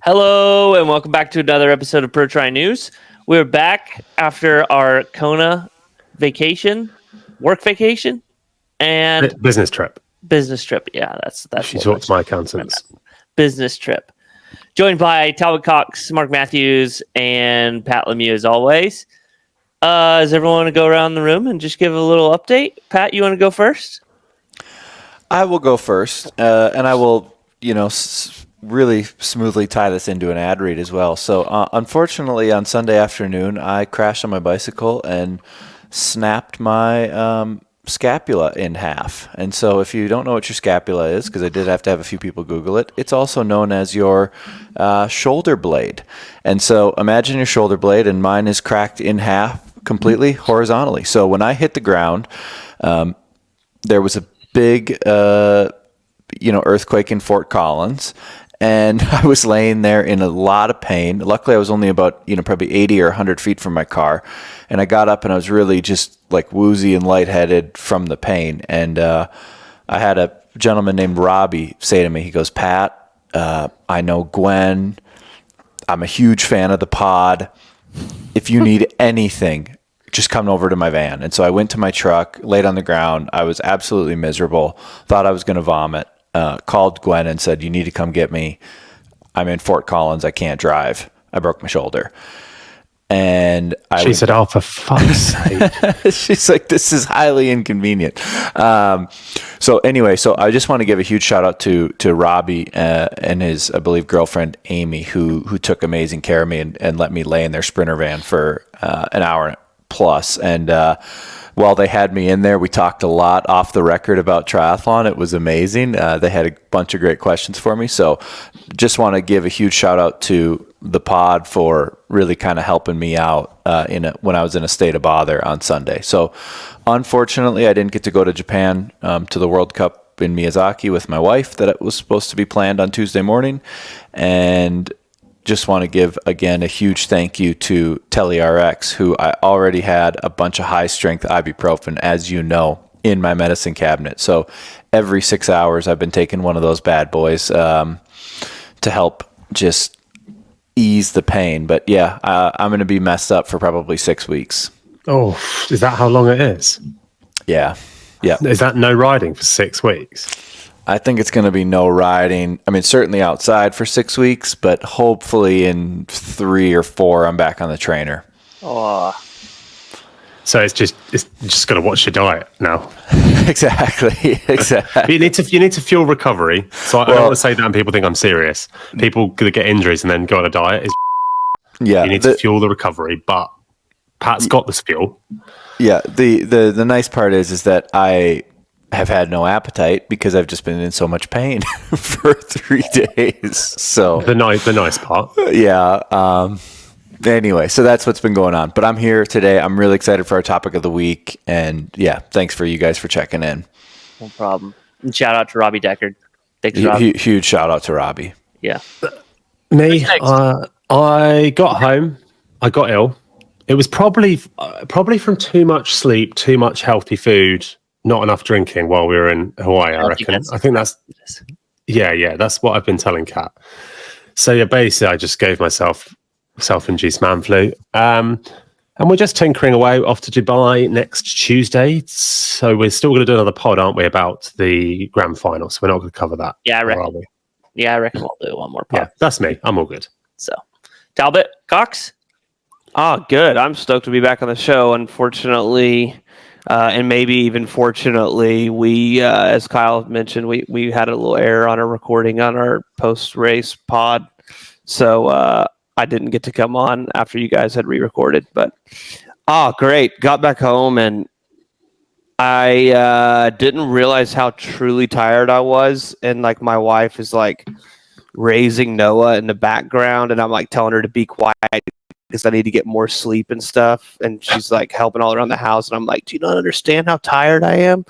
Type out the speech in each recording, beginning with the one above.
Hello, and welcome back to another episode of Supertri News. We're back after our Kona vacation, work vacation, and Business trip. business trip. Yeah, that's She talked to my accountants. business trip. Joined by Talbot Cox, Mark Matthews, and Pat Lemieux as always. Does everyone want to go around the room and just give a little update? Pat, you want to go first? I will go first, and I will, really smoothly tie this into an ad read as well. So, unfortunately, on Sunday afternoon, I crashed on my bicycle and snapped my scapula in half. And so, if you don't know what your scapula is, because I did have to have a few people Google it, it's also known as your shoulder blade. And so, imagine your shoulder blade, and mine is cracked in half completely horizontally. So, when I hit the ground, there was a big earthquake in Fort Collins, and I was laying there in a lot of pain. Luckily, I was only about probably 80 or 100 feet from my car, and I got up and I was really just like woozy and lightheaded from the pain. And I had a gentleman named Robbie say to me, he goes, "Pat, I know Gwen. I'm a huge fan of the pod. If you need anything, just come over to my van." And so I went to my truck, laid on the ground. I was absolutely miserable, thought I was going to vomit, called Gwen and said, "You need to come get me. I'm in Fort Collins. I can't drive. I broke my shoulder." And she said, "Oh, for fuck's sake." She's like, "This is highly inconvenient." So anyway, so I just want to give a huge shout out to Robbie and his, I believe, girlfriend Amy, who took amazing care of me and let me lay in their Sprinter van for an hour plus. And while they had me in there, we talked a lot off the record about triathlon. It was amazing. They had a bunch of great questions for me. So just want to give a huge shout out to the pod for really kind of helping me out when I was in a state of bother on Sunday. So unfortunately, I didn't get to go to Japan to the World Cup in Miyazaki with my wife that it was supposed to be planned on Tuesday morning. And just want to give, again, a huge thank you to TeleRx, who I already had a bunch of high-strength ibuprofen, as you know, in my medicine cabinet. So every 6 hours, I've been taking one of those bad boys to help just ease the pain. But yeah, I'm going to be messed up for probably 6 weeks. Oh, is that how long it is? Yeah. Is that no riding for 6 weeks? I think it's going to be no riding. I mean, certainly outside for 6 weeks, but hopefully in 3 or 4, I'm back on the trainer. Oh. So it's just got to watch your diet now. Exactly. You need to fuel recovery. So I don't want to say that and people think I'm serious. People could get injuries and then go on a diet. You need to fuel the recovery, but Pat's got this fuel. Yeah. The nice part is that I have had no appetite because I've just been in so much pain for 3 days. So the nice part. Yeah. Anyway, so that's what's been going on. But I'm here today. I'm really excited for our topic of the week. And yeah, thanks for you guys for checking in. No problem. And shout out to Robbie Deckard. Thanks, Robbie. Huge shout out to Robbie. Yeah. Me, I got home. I got ill. It was probably from too much sleep, too much healthy food, not enough drinking while we were in Hawaii, I reckon. I think that's that's what I've been telling Kat. So yeah, basically I just gave myself self-induced man flu. And we're just tinkering away off to Dubai next Tuesday. So we're still going to do another pod, aren't we, about the grand final. So we're not going to cover that. Yeah, I reckon. Yeah, I reckon we'll do one more pod. Yeah, that's me. I'm all good. So, Talbot, Cox? Oh, good. I'm stoked to be back on the show. Unfortunately, and maybe even fortunately, we, as Kyle mentioned, we had a little error on our recording on our post-race pod. So I didn't get to come on after you guys had re-recorded. But, great. Got back home, and I didn't realize how truly tired I was. And, like, my wife is, like, raising Noah in the background, and I'm, like, telling her to be quiet because I need to get more sleep and stuff. And she's like helping all around the house. And I'm like, do you not understand how tired I am?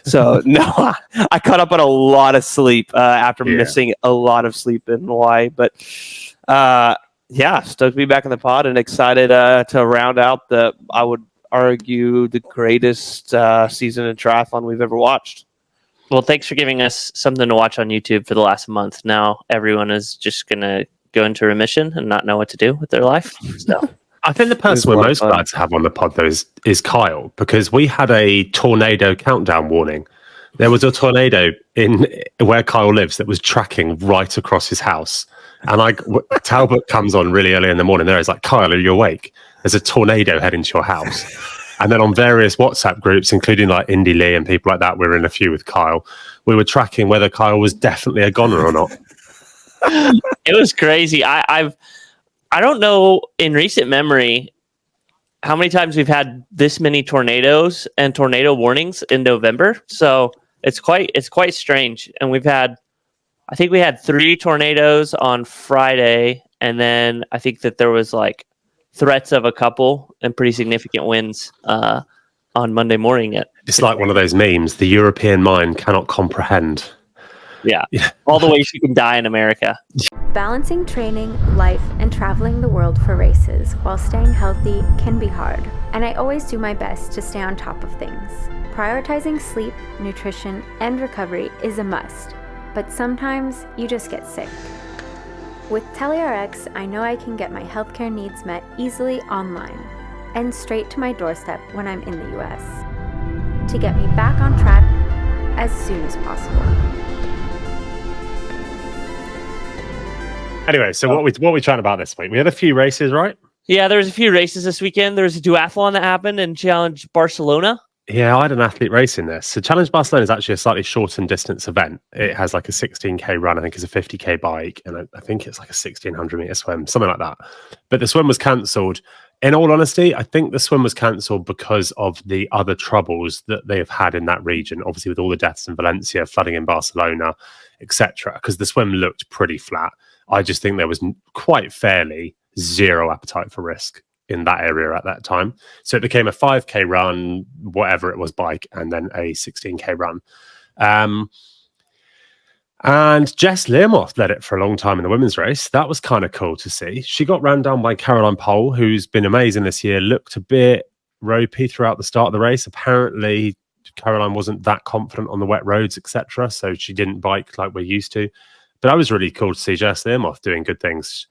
So no, I caught up on a lot of sleep after missing a lot of sleep in Hawaii. But stoked to be back in the pod and excited to round out I would argue, the greatest season in triathlon we've ever watched. Well, thanks for giving us something to watch on YouTube for the last month. Now everyone is just going to go into remission and not know what to do with their life. So I think the person we're most glad to have on the pod, though, is Kyle, because we had a tornado countdown warning. There was a tornado in where Kyle lives that was tracking right across his house. And Talbot comes on really early in the morning. There is like, Kyle, are you awake? There's a tornado heading to your house. And then on various WhatsApp groups, including like Indy Lee and people like that, we were in a few with Kyle. We were tracking whether Kyle was definitely a goner or not. it was crazy. I don't know in recent memory how many times we've had this many tornadoes and tornado warnings in November. So it's quite strange. And I think we had 3 tornadoes on Friday, and then I think that there was like threats of a couple and pretty significant winds on Monday morning. It's like one of those memes. The European mind cannot comprehend. Yeah. All the ways you can die in America. Balancing training, life, and traveling the world for races while staying healthy can be hard, and I always do my best to stay on top of things. Prioritizing sleep, nutrition, and recovery is a must, but sometimes you just get sick. With TeleRx, I know I can get my healthcare needs met easily online and straight to my doorstep when I'm in the US, to get me back on track as soon as possible. Anyway, so what we chatting about this week? We had a few races, right? Yeah, there was a few races this weekend. There was a duathlon that happened in Challenge Barcelona. Yeah, I had an athlete race in this. So Challenge Barcelona is actually a slightly shortened distance event. It has like a 16k run, I think it's a 50k bike, and I think it's like a 1600 meter swim, something like that. But the swim was cancelled. In all honesty, I think the swim was cancelled because of the other troubles that they have had in that region, obviously with all the deaths in Valencia, flooding in Barcelona, etc. Because the swim looked pretty flat. I just think there was quite fairly zero appetite for risk in that area at that time. So it became a 5k run, whatever it was, bike, and then a 16k run. And Jess Learmoth led it for a long time in the women's race. That was kind of cool to see. She got ran down by Caroline Pohl, who's been amazing this year, looked a bit ropey throughout the start of the race. Apparently, Caroline wasn't that confident on the wet roads, etc. So she didn't bike like we're used to. But I was really cool to see Jess Learmoth doing good things.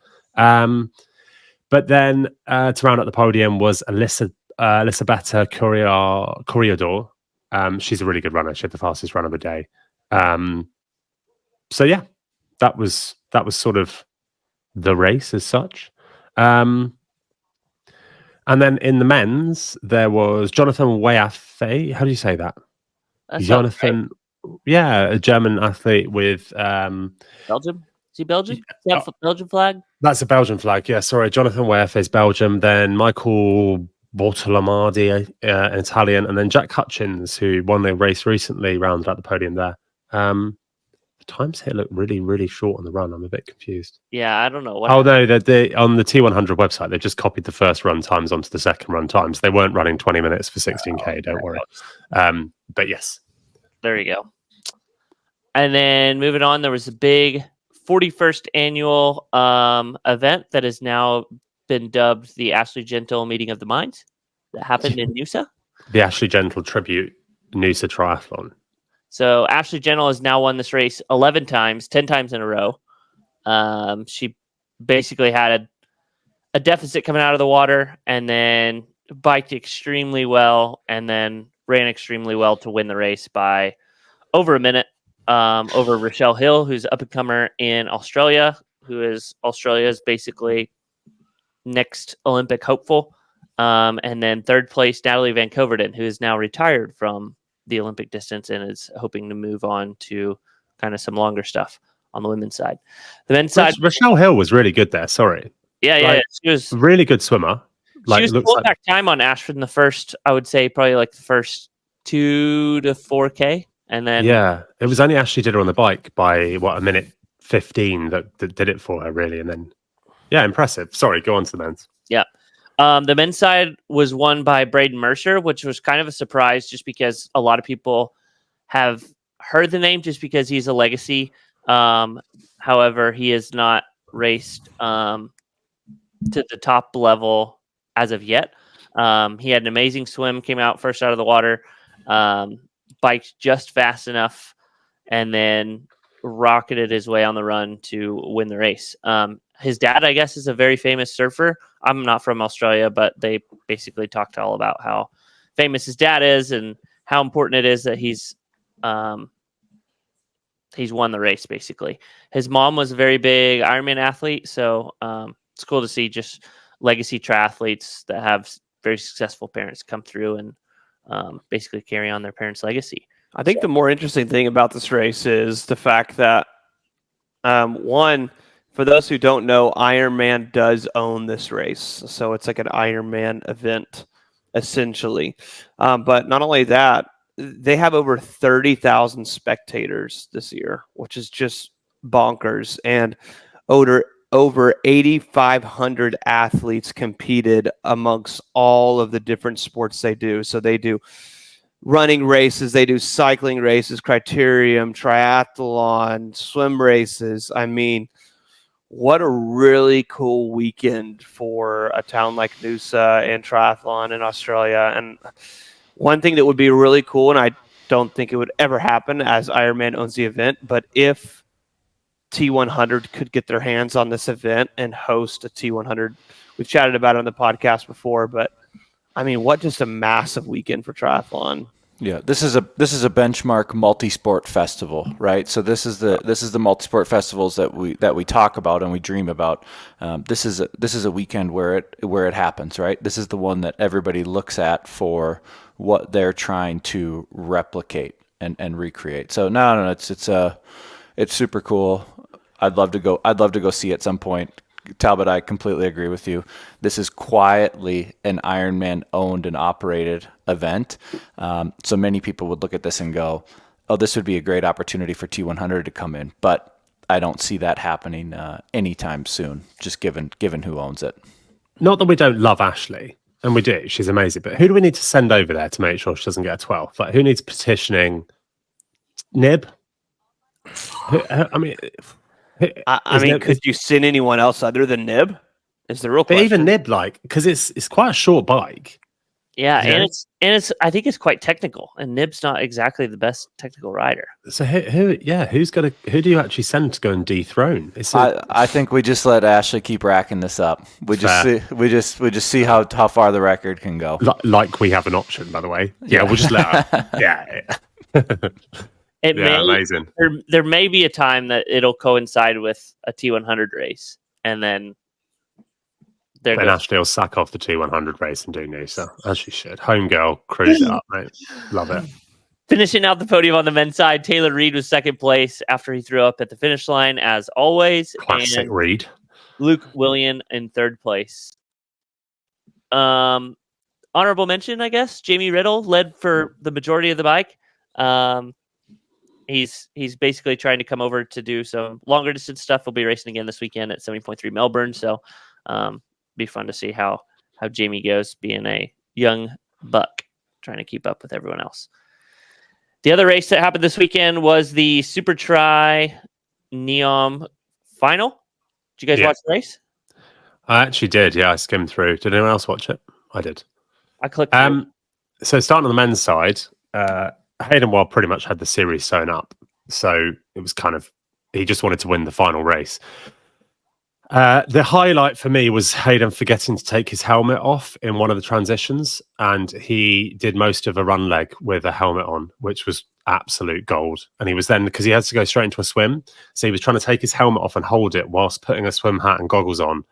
But then to round out the podium was Elisabetta Correador. She's a really good runner. She had the fastest run of the day. So yeah, that was sort of the race as such. And then in the men's, there was Jonathan Weafe. How do you say that? Jonathan, yeah, a German athlete with Belgium. Is he Belgium? Yeah, Belgian flag. That's a Belgian flag. Yeah, sorry. Jonathan Weafe is Belgium. Then Michael Bortolomardi, Italian, and then Jack Hutchins, who won the race recently, rounded out the podium there. The times here look really, really short on the run. I'm a bit confused. Yeah, I don't know. What no, on the T100 website, they just copied the first run times onto the second run times. They weren't running 20 minutes for 16K, don't worry. But yes. There you go. And then moving on, there was a big 41st annual event that has now been dubbed the Ashley Gentle Meeting of the Minds that happened in Noosa. The Ashley Gentle Tribute Noosa Triathlon. So Ashley Gentle has now won this race 11 times, 10 times in a row. She basically had a deficit coming out of the water and then biked extremely well and then ran extremely well to win the race by over a minute over Rochelle Hill, who's up and comer in Australia, who is Australia's basically next Olympic hopeful. And then third place, Natalie Van Coverden, who is now retired from the Olympic distance and is hoping to move on to kind of some longer stuff on the women's side. The men's side, Rochelle Hill was really good there. Sorry. Yeah. She was a really good swimmer. She was pulled back time on Ashford in the first, I would say probably like the first 2 to 4K. And then it was only Ashley did her on the bike by a minute 15 that did it for her really. And then, impressive. Sorry, go on to the men's. Yeah. The men's side was won by Braden Mercer, which was kind of a surprise just because a lot of people have heard the name just because he's a legacy. However, he has not raced to the top level as of yet. He had an amazing swim, came out first out of the water, biked just fast enough, and then rocketed his way on the run to win the race. His dad, I guess, is a very famous surfer. I'm not from Australia, but they basically talked all about how famous his dad is and how important it is that he's won the race. Basically, his mom was a very big Ironman athlete, so it's cool to see just legacy triathletes that have very successful parents come through and basically carry on their parents' legacy. I think the more interesting thing about this race is the fact that, one, for those who don't know, Ironman does own this race. So it's like an Ironman event, essentially. But not only that, they have over 30,000 spectators this year, which is just bonkers. And over 8,500 athletes competed amongst all of the different sports they do. So they do running races, they do cycling races, criterium, triathlon, swim races. I mean, what a really cool weekend for a town like Noosa and triathlon in Australia. And one thing that would be really cool, and I don't think it would ever happen as Ironman owns the event, but if T100 could get their hands on this event and host a T100, we've chatted about it on the podcast before, but I mean, what just a massive weekend for triathlon. Yeah, this is a benchmark multi-sport festival, right? So this is the multi-sport festivals that we talk about and we dream about. This is a weekend where it happens, right? This is the one that everybody looks at for what they're trying to replicate and recreate. So no, it's super cool. I'd love to go see it at some point. Talbot, I completely agree with you. This is quietly an Ironman owned and operated event. So many people would look at this and go, oh, this would be a great opportunity for T100 to come in. But I don't see that happening anytime soon, just given who owns it. Not that we don't love Ashley, and we do. She's amazing. But who do we need to send over there to make sure she doesn't get a 12th? Like, who needs petitioning? Nib? I mean... could you send anyone else other than Nib? Is the real question. But even Nib, because it's quite a short bike. Yeah, and it's I think it's quite technical, and Nib's not exactly the best technical rider. So who do you actually send to go and dethrone? I think we just let Ashley keep racking this up. We just see how far the record can go. Like we have an option, by the way. Yeah, we'll just let her. Yeah. Amazing. There may be a time that it'll coincide with a T100 race, and then Ashley will sack off the T100 race and do Noosa, as she should. Home girl, cruise it up, mate. Love it. Finishing out the podium on the men's side, Taylor Reed was second place after he threw up at the finish line, as always. Classic Reed. Luke Willian in third place. Honorable mention, I guess. Jamie Riddle led for the majority of the bike. He's basically trying to come over to do some longer distance stuff. We'll be racing again this weekend at 70.3 Melbourne. So be fun to see how Jamie goes, being a young buck, trying to keep up with everyone else. The other race that happened this weekend was the Supertri Neom final. Did you guys watch the race? I actually did. Yeah, I skimmed through. Did anyone else watch it? I did. I clicked through. So starting on the men's side, Hayden Wild pretty much had the series sewn up. So it was he just wanted to win the final race. The highlight for me was Hayden forgetting to take his helmet off in one of the transitions. And he did most of a run leg with a helmet on, which was absolute gold. And he was then, because he had to go straight into a swim. So he was trying to take his helmet off and hold it whilst putting a swim hat and goggles on,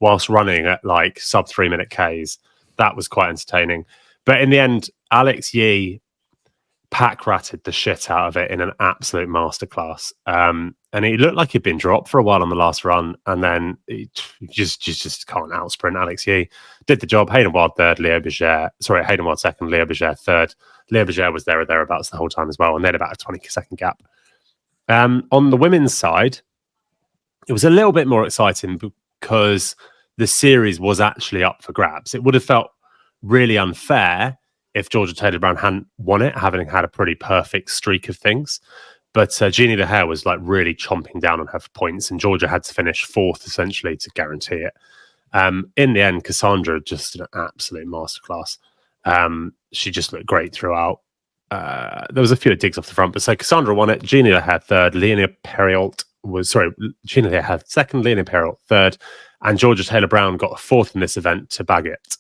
whilst running at sub 3 minute Ks. That was quite entertaining. But in the end, Alex Yee pack ratted the shit out of it in an absolute masterclass. And he looked like he'd been dropped for a while on the last run, and then he just can't outsprint Alex Yee. Did the job. Hayden Wild third, Hayden Wild second, Leo Berger third. Leo Berger was there or thereabouts the whole time as well, and they had about a 20-second gap. On the women's side, it was a little bit more exciting because the series was actually up for grabs. It would have felt really unfair if Georgia Taylor-Brown hadn't won it, having had a pretty perfect streak of things. But Jeannie Lahare was really chomping down on her points, and Georgia had to finish fourth essentially to guarantee it. In the end, Cassandra just an absolute masterclass. She just looked great throughout. there was a few digs off the front, but so Cassandra won it. Gina had third. Gina had second. Leonie Perrault third, and Georgia Taylor Brown got a fourth in this event to bag it,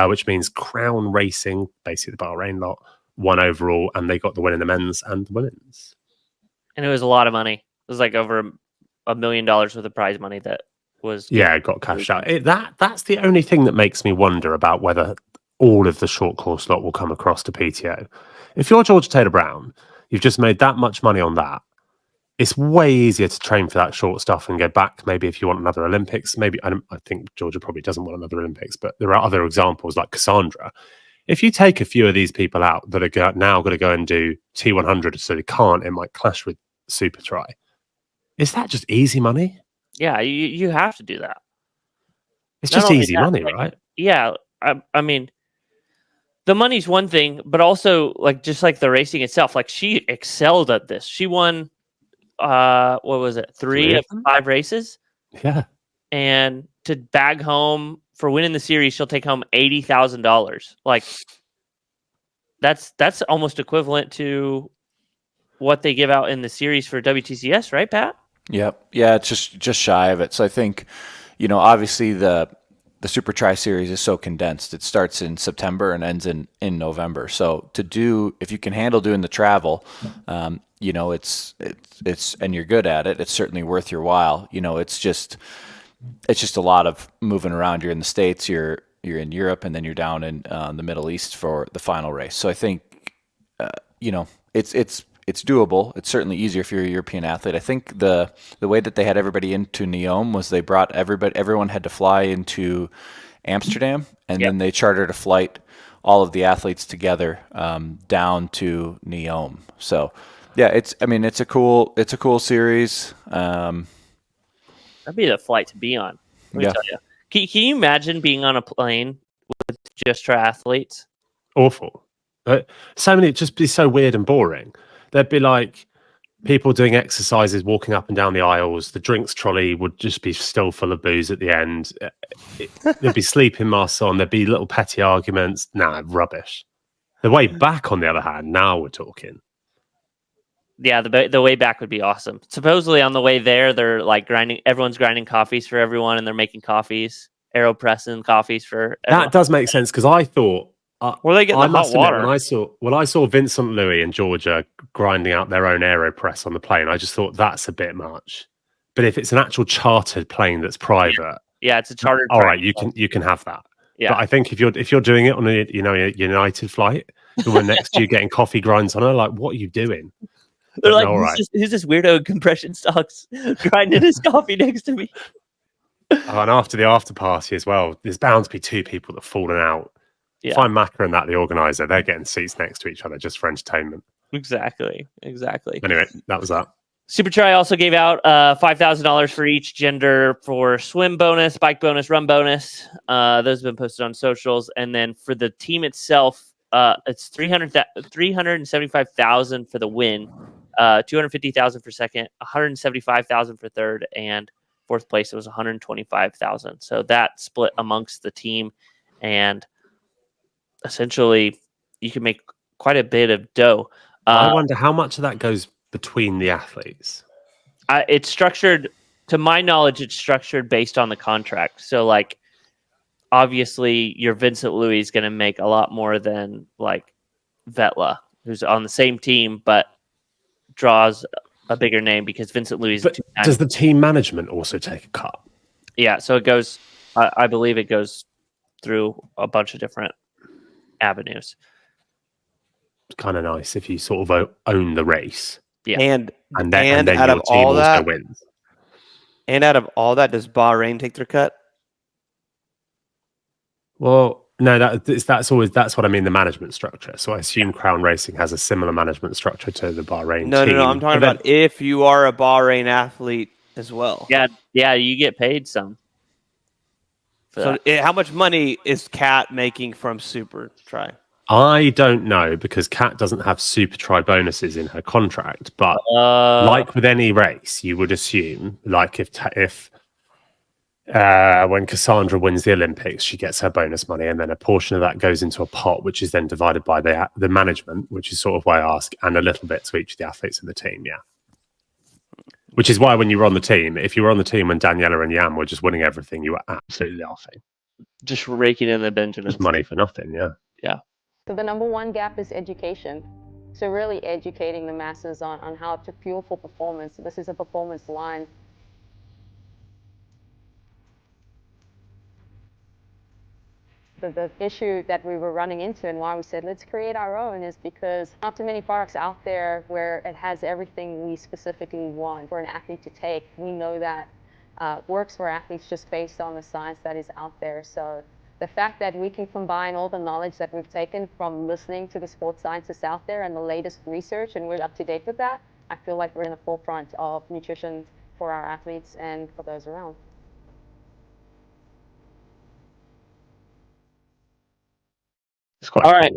which means Crown Racing, basically the Bahrain lot, won overall, and they got the win in the men's and the women's. And it was a lot of money. It was like over $1 million worth of prize money that was got cashed out. That's the only thing that makes me wonder about whether all of the short course lot will come across to PTO. If you're Georgia Taylor Brown, you've just made that much money on that. It's way easier to train for that short stuff and go back. Maybe if you want another Olympics, maybe I think Georgia probably doesn't want another Olympics, but there are other examples like Cassandra. If you take a few of these people out that are now going to go and do T100, so they can't, it might clash with Supertri. Is that just easy money? Yeah, you have to do that. It's just easy money, right? Yeah, I mean, the money's one thing, but also like just like the racing itself. Like she excelled at this. She won, what was it, 3 of 5 races? Yeah. And to bag home for winning the series, she'll take home $80,000. Like that's almost equivalent to what they give out in the series for WTCS, right, Pat? Yep. Yeah, it's just shy of it. So I think, obviously the Supertri series is so condensed. It starts in September and ends in November. So if you can handle doing the travel, it's and you're good at it, it's certainly worth your while. It's just a lot of moving around. You're in the States, you're in Europe, and then you're down in the Middle East for the final race. So I think, it's doable. It's certainly easier if you're a European athlete. I think the way that they had everybody into Neom was they brought everyone had to fly into Amsterdam, and then they chartered a flight, all of the athletes together, down to Neom. So yeah, it's a cool series. That'd be the flight to be on. Let me tell you. Can you imagine being on a plane with just triathletes? Awful. So many, it'd just be so weird and boring. There'd be like people doing exercises, walking up and down the aisles. The drinks trolley would just be still full of booze at the end. There'd be sleeping masks on. There'd be little petty arguments. Nah, rubbish. The way back, on the other hand, now we're talking. Yeah, the way back would be awesome. Supposedly on the way there, they're like grinding. Everyone's grinding coffees for everyone, and they're making coffees, AeroPressing coffees for everyone. That does make sense, because I thought, where they get the hot water? When I saw Vincent Louis and Georgia grinding out their own AeroPress on the plane, I just thought that's a bit much. But if it's an actual chartered plane that's private, yeah, it's a chartered. All right, you can have that. Yeah, but I think if you're doing it on a United flight, the one next to you getting coffee grinds on her, like, what are you doing? They're like, who's this weirdo in compression stocks grinding his coffee next to me? Oh, and after the after party as well, there's bound to be 2 people that have fallen out. Yeah. Find Macca and the organizer, they're getting seats next to each other just for entertainment. Exactly. Anyway, that was that. Supertri also gave out $5,000 for each gender for swim bonus, bike bonus, run bonus. Those have been posted on socials. And then for the team itself, it's $375,000 for the win, $250,000 for second, $175,000 for third, and fourth place it was $125,000. So that split amongst the team, and essentially you can make quite a bit of dough. I wonder how much of that goes between the athletes. It's structured, to my knowledge, it's structured based on the contract. So like, obviously your Vincent Louis is going to make a lot more than like Vetla, who's on the same team, but draws a bigger name because Vincent Louis. But does the team management also take a cut? Yeah. So it goes, I believe it goes through a bunch of different avenues. It's kind of nice if you sort of own the race. Yeah. And then out your of team all also that wins. And out of all that, does Bahrain take their cut? Well, no, that's what I mean, the management structure. So I assume Crown Racing has a similar management structure to the Bahrain team. No. I'm talking about if you are a Bahrain athlete as well. Yeah, you get paid some. So how much money is Kat making from Supertri? I don't know, because Kat doesn't have Supertri bonuses in her contract. But like with any race, you would assume, like if when Cassandra wins the Olympics, she gets her bonus money, and then a portion of that goes into a pot, which is then divided by the management, which is sort of why I ask, and a little bit to each of the athletes in the team. Yeah. Which is why when you were on the team, if you were on the team when Daniela and Jan were just winning everything, you were absolutely laughing. Just raking in the Benjamins. Just money for nothing, yeah. Yeah. So the number one gap is education. So really educating the masses on how to fuel for performance. This is a performance line. The issue that we were running into and why we said let's create our own is because not too many products out there where it has everything we specifically want for an athlete to take. We know that works for athletes just based on the science that is out there. So the fact that we can combine all the knowledge that we've taken from listening to the sports scientists out there and the latest research, and we're up to date with that, I feel like we're in the forefront of nutrition for our athletes and for those around. All right.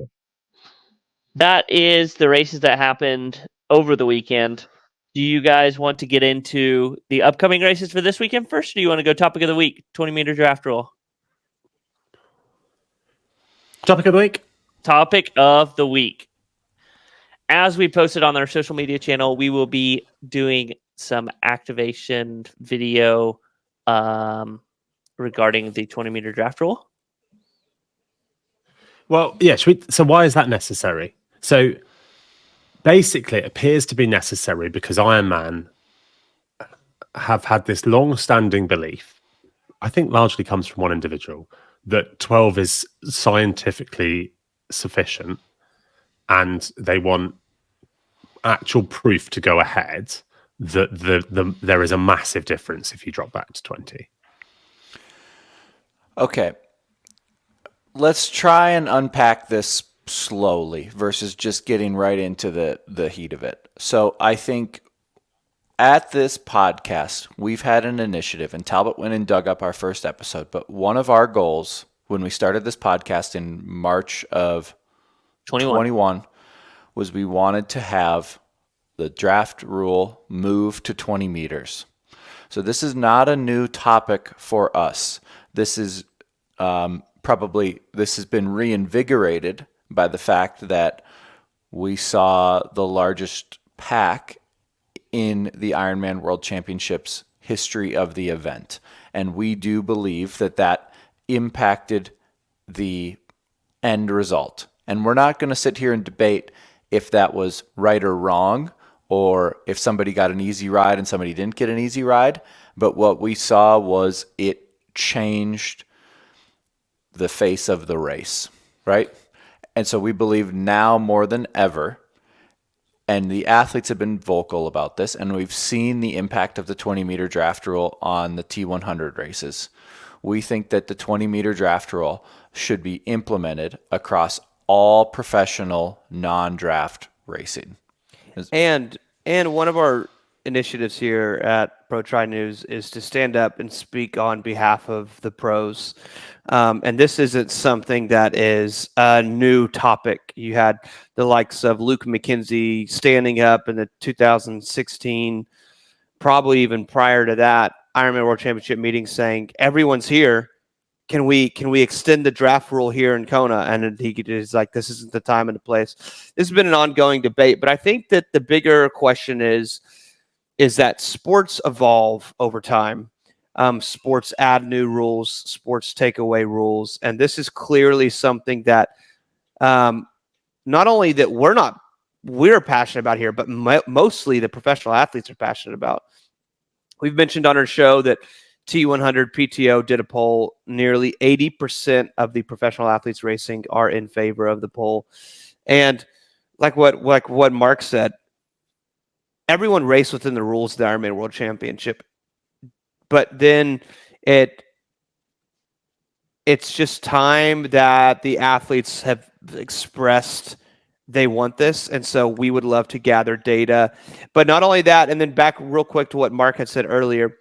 That is the races that happened over the weekend. Do you guys want to get into the upcoming races for this weekend first? Or do you want to go topic of the week, 20-meter draft roll? Topic of the week? Topic of the week. As we posted on our social media channel, we will be doing some activation video regarding the 20-meter draft roll. Well, yeah. So why is that necessary? So basically, it appears to be necessary because Ironman have had this long-standing belief, I think largely comes from one individual, that 12 is scientifically sufficient, and they want actual proof to go ahead that there is a massive difference if you drop back to 20. Okay. Let's try and unpack this slowly versus just getting right into the heat of it. So I think at this podcast, we've had an initiative, and Talbot went and dug up our first episode, but one of our goals when we started this podcast in March of 21 was we wanted to have the draft rule move to 20 meters. So this is not a new topic for us. This is this has been reinvigorated by the fact that we saw the largest pack in the Ironman World Championships history of the event. And we do believe that impacted the end result. And we're not going to sit here and debate if that was right or wrong, or if somebody got an easy ride and somebody didn't get an easy ride. But what we saw was it changed the face of the race, right? And so we believe now more than ever, and the athletes have been vocal about this, and we've seen the impact of the 20-meter draft rule on the T100 races. We think that the 20-meter draft rule should be implemented across all professional non-draft racing. And one of our initiatives here at Pro Tri News is to stand up and speak on behalf of the pros. And this isn't something that is a new topic. You had the likes of Luke McKenzie standing up in the 2016, probably even prior to that, Ironman World Championship meeting saying, everyone's here. Can we extend the draft rule here in Kona? And he is like, this isn't the time and the place. This has been an ongoing debate, but I think that the bigger question is that sports evolve over time. Sports add new rules, sports take away rules. And this is clearly something that not only that we're passionate about here, but mostly the professional athletes are passionate about. We've mentioned on our show that T100 PTO did a poll. Nearly 80% of the professional athletes racing are in favor of the poll. And like what Mark said, everyone raced within the rules of the Ironman World Championship. But then it's just time that the athletes have expressed they want this. And so we would love to gather data. But not only that, and then back real quick to what Mark had said earlier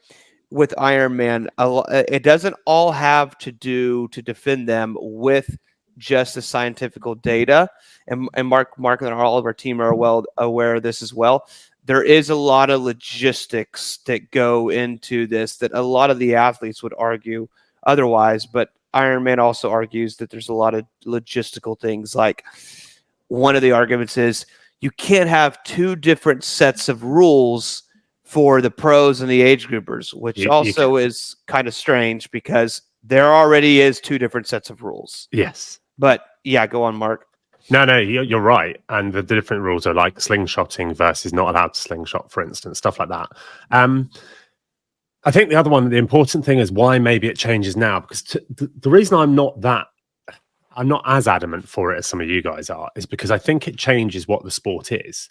with Ironman, it doesn't all have to do to defend them with just the scientific data. And Mark and all of our team are well aware of this as well. there is a lot of logistics that go into this that a lot of the athletes would argue otherwise, but Ironman also argues that there's a lot of logistical things. Like one of the arguments is you can't have two different sets of rules for the pros and the age groupers, which also is kind of strange because there already is two different sets of rules. Yes. But yeah, go on, Mark. No, you're right. And the different rules are like slingshotting versus not allowed to slingshot, for instance, stuff like that. I think the other one, the important thing is why maybe it changes now, because the reason I'm not as adamant for it as some of you guys are, is because I think it changes what the sport is.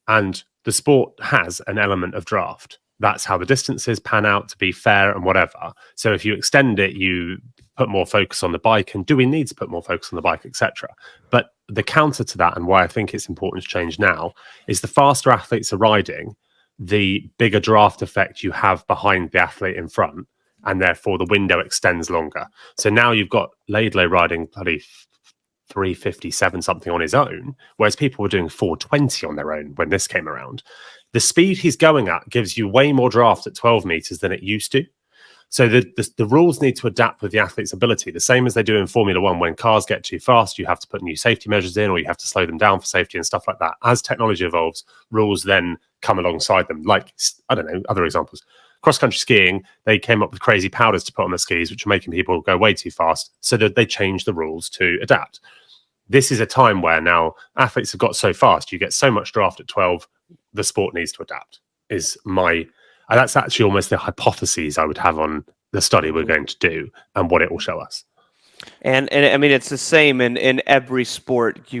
And the sport has an element of draft. That's how the distances pan out to be fair and whatever. So if you extend it, you put more focus on the bike, and do we need to put more focus on the bike, etc. But the counter to that, and why I think it's important to change now, is the faster athletes are riding, the bigger draft effect you have behind the athlete in front, and therefore the window extends longer. So now you've got Laidlaw riding bloody 357 something on his own, whereas people were doing 420 on their own when this came around. The speed he's going at gives you way more draft at 12 meters than it used to. So the rules need to adapt with the athlete's ability, the same as they do in Formula One. When cars get too fast, you have to put new safety measures in, or you have to slow them down for safety and stuff like that. As technology evolves, rules then come alongside them. Like, I don't know, other examples. Cross-country skiing, they came up with crazy powders to put on the skis, which are making people go way too fast, so that they changed the rules to adapt. This is a time where now athletes have got so fast, you get so much draft at 12, the sport needs to adapt, that's actually almost the hypotheses I would have on the study we're going to do and what it will show us. And I mean, it's the same in every sport.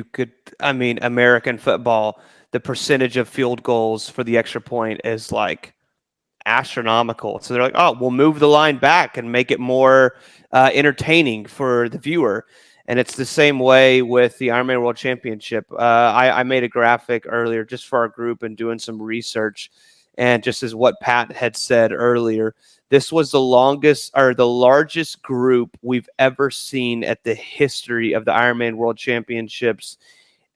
American football, the percentage of field goals for the extra point is like astronomical. So they're like, oh, we'll move the line back and make it more entertaining for the viewer. And it's the same way with the Ironman World Championship. I made a graphic earlier just for our group and doing some research. And just as what Pat had said earlier, this was the largest group we've ever seen at the history of the Ironman World Championships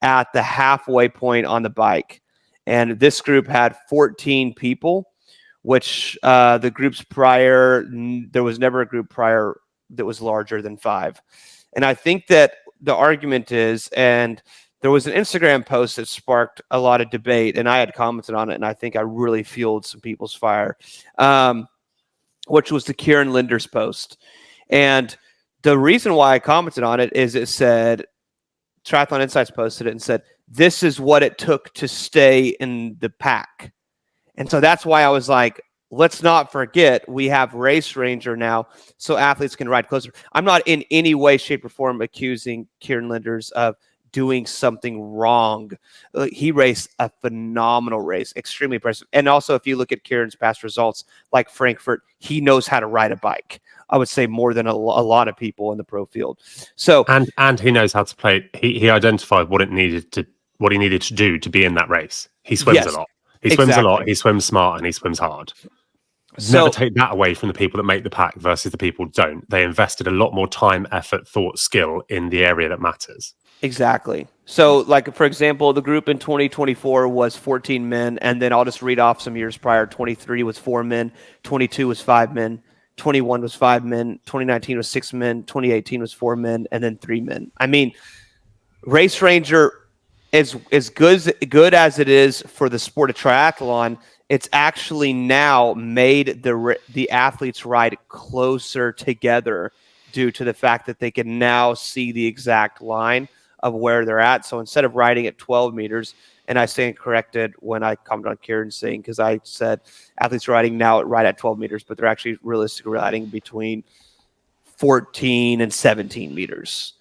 at the halfway point on the bike. And this group had 14 people, which the groups prior, there was never a group prior that was larger than 5. And I think that the argument is, and there was an Instagram post that sparked a lot of debate, and I had commented on it, and I think I really fueled some people's fire, which was the Kieran Linders post. And the reason why I commented on it is it said, Triathlon Insights posted it and said, this is what it took to stay in the pack. And so that's why I was like, let's not forget we have Race Ranger now, so athletes can ride closer. I'm not in any way, shape, or form accusing Kieran Linders of doing something wrong. He raced a phenomenal race, extremely impressive. And also, if you look at Kieran's past results, like Frankfurt, he knows how to ride a bike. I would say more than a lot of people in the pro field. So and he knows how to play. He identified what he needed to do to be in that race. He swims a lot. He swims a lot. He swims smart and he swims hard. Never take that away from the people that make the pack versus the people who don't. They invested a lot more time, effort, thought, skill in the area that matters. Exactly. So, like, for example, the group in 2024 was 14 men, and then I'll just read off some years prior. 23 was 4 men, 22 was 5 men, 21 was 5 men, 2019 was 6 men, 2018 was 4 men, and then 3 men. I mean, Race Ranger is good as it is for the sport of triathlon. It's actually now made the athletes ride closer together due to the fact that they can now see the exact line of where they're at. So instead of riding at 12 meters, and I stand corrected when I commented on Kieran saying, because I said athletes are riding now right at 12 meters, but they're actually realistically riding between 14 and 17 meters.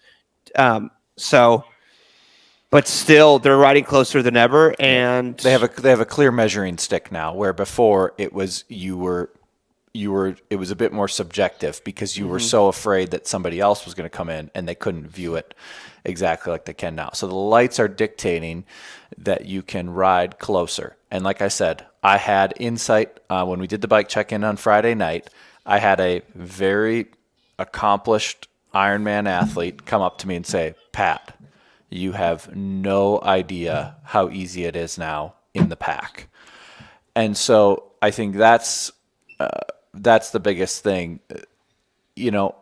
But still, they're riding closer than ever, and they have a clear measuring stick now, where before it was it was a bit more subjective because you were so afraid that somebody else was going to come in and they couldn't view it exactly like they can now. So the lights are dictating that you can ride closer. And like I said, I had insight when we did the bike check-in on Friday night. I had a very accomplished Ironman athlete come up to me and say, Pat, you have no idea how easy it is now in the pack. And so I think that's the biggest thing. You know,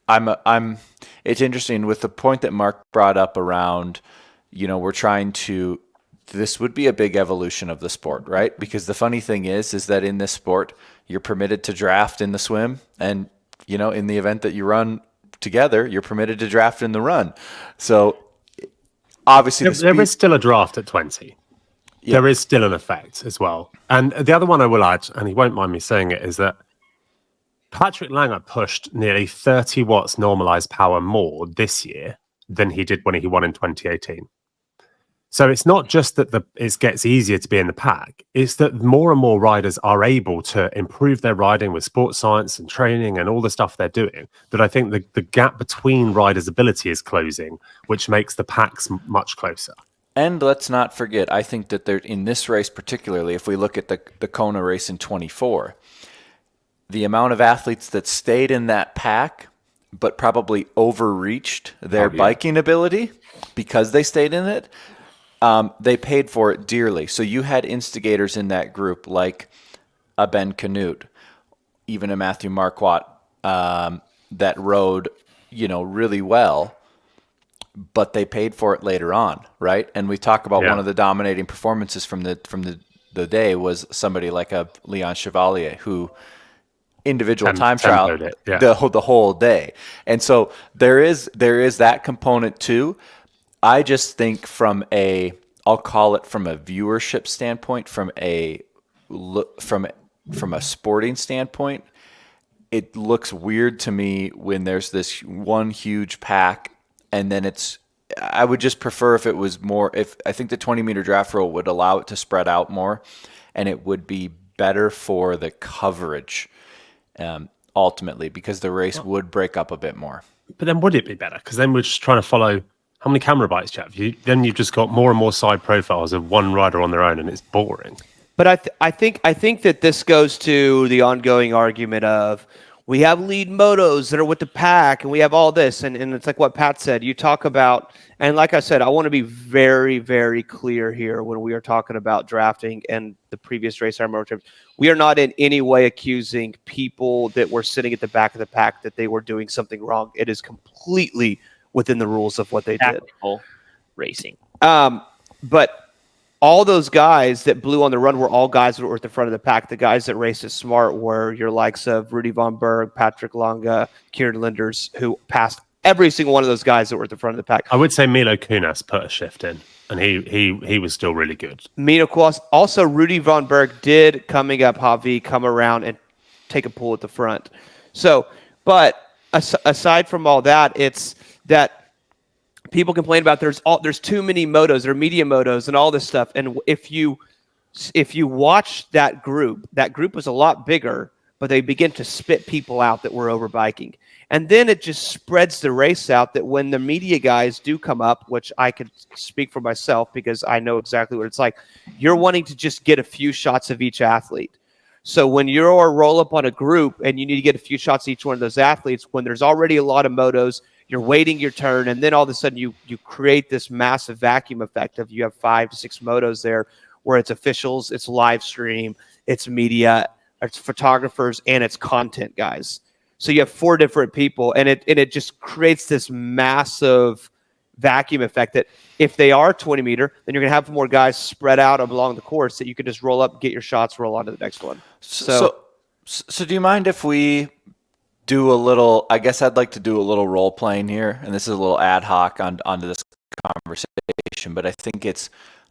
it's interesting with the point that Mark brought up around, you know, this would be a big evolution of the sport, right? Because the funny thing is that in this sport, you're permitted to draft in the swim, and, you know, in the event that you run together, you're permitted to draft in the run. So obviously there is still a draft at 20. Yeah. There is still an effect as well. And the other one I will add, and he won't mind me saying it, is that Patrick Langer pushed nearly 30 watts normalized power more this year than he did when he won in 2018. So it's not just that it gets easier to be in the pack. It's that more and more riders are able to improve their riding with sports science and training and all the stuff they're doing. That I think the gap between riders' ability is closing, which makes the packs much closer. And let's not forget, I think that in this race particularly, if we look at the Kona race in 24, the amount of athletes that stayed in that pack but probably overreached their biking ability because they stayed in it, they paid for it dearly. So you had instigators in that group like a Ben Canute, even a Matthew Marquardt, that rode, you know, really well, but they paid for it later on, right? And we talk about one of the dominating performances from the day was somebody like a Leon Chevalier, who individual time trial the whole day. And so there is that component too. I just think I'll call it from a viewership standpoint, from a sporting standpoint, it looks weird to me when there's this one huge pack, and then I would just prefer if it was more. I think the 20-meter draft rule would allow it to spread out more, and it would be better for the coverage ultimately, because the race would break up a bit more. But then would it be better? Because then we're just trying to follow. How many camera bites do you have? Then you've just got more and more side profiles of one rider on their own, and it's boring. But I think that this goes to the ongoing argument of we have lead motos that are with the pack, and we have all this, and it's like what Pat said. You talk about, and like I said, I want to be very, very clear here when we are talking about drafting and the previous race Ironman trips. We are not in any way accusing people that were sitting at the back of the pack that they were doing something wrong. It is completely within the rules of what they did. Racing. But all those guys that blew on the run were all guys that were at the front of the pack. The guys that raced as smart were your likes of Rudy Von Berg, Patrick Lange, Kieran Linders, who passed every single one of those guys that were at the front of the pack. I would say Milo Kunas put a shift in, and he was still really good. Milo Kunas. Also, Rudy Von Berg did, coming up, Javi, come around and take a pull at the front. So, but aside from all that, it's that people complain about there's too many motos, there are media motos and all this stuff. And if you watch that group was a lot bigger, but they begin to spit people out that were over biking. And then it just spreads the race out that when the media guys do come up, which I could speak for myself because I know exactly what it's like, you're wanting to just get a few shots of each athlete. So when you're roll up on a group and you need to get a few shots of each one of those athletes, when there's already a lot of motos, you're waiting your turn, and then all of a sudden you create this massive vacuum effect of you have 5 to 6 motos there where it's officials, it's live stream, it's media, it's photographers, and it's content guys. So you have 4 different people, and it just creates this massive vacuum effect that if they are 20 meter, then you're going to have more guys spread out along the course that you could just roll up, get your shots, roll on to the next one. So do you mind if we do a little, I guess I'd like to do a little role playing here, and this is a little ad hoc onto this conversation, but I think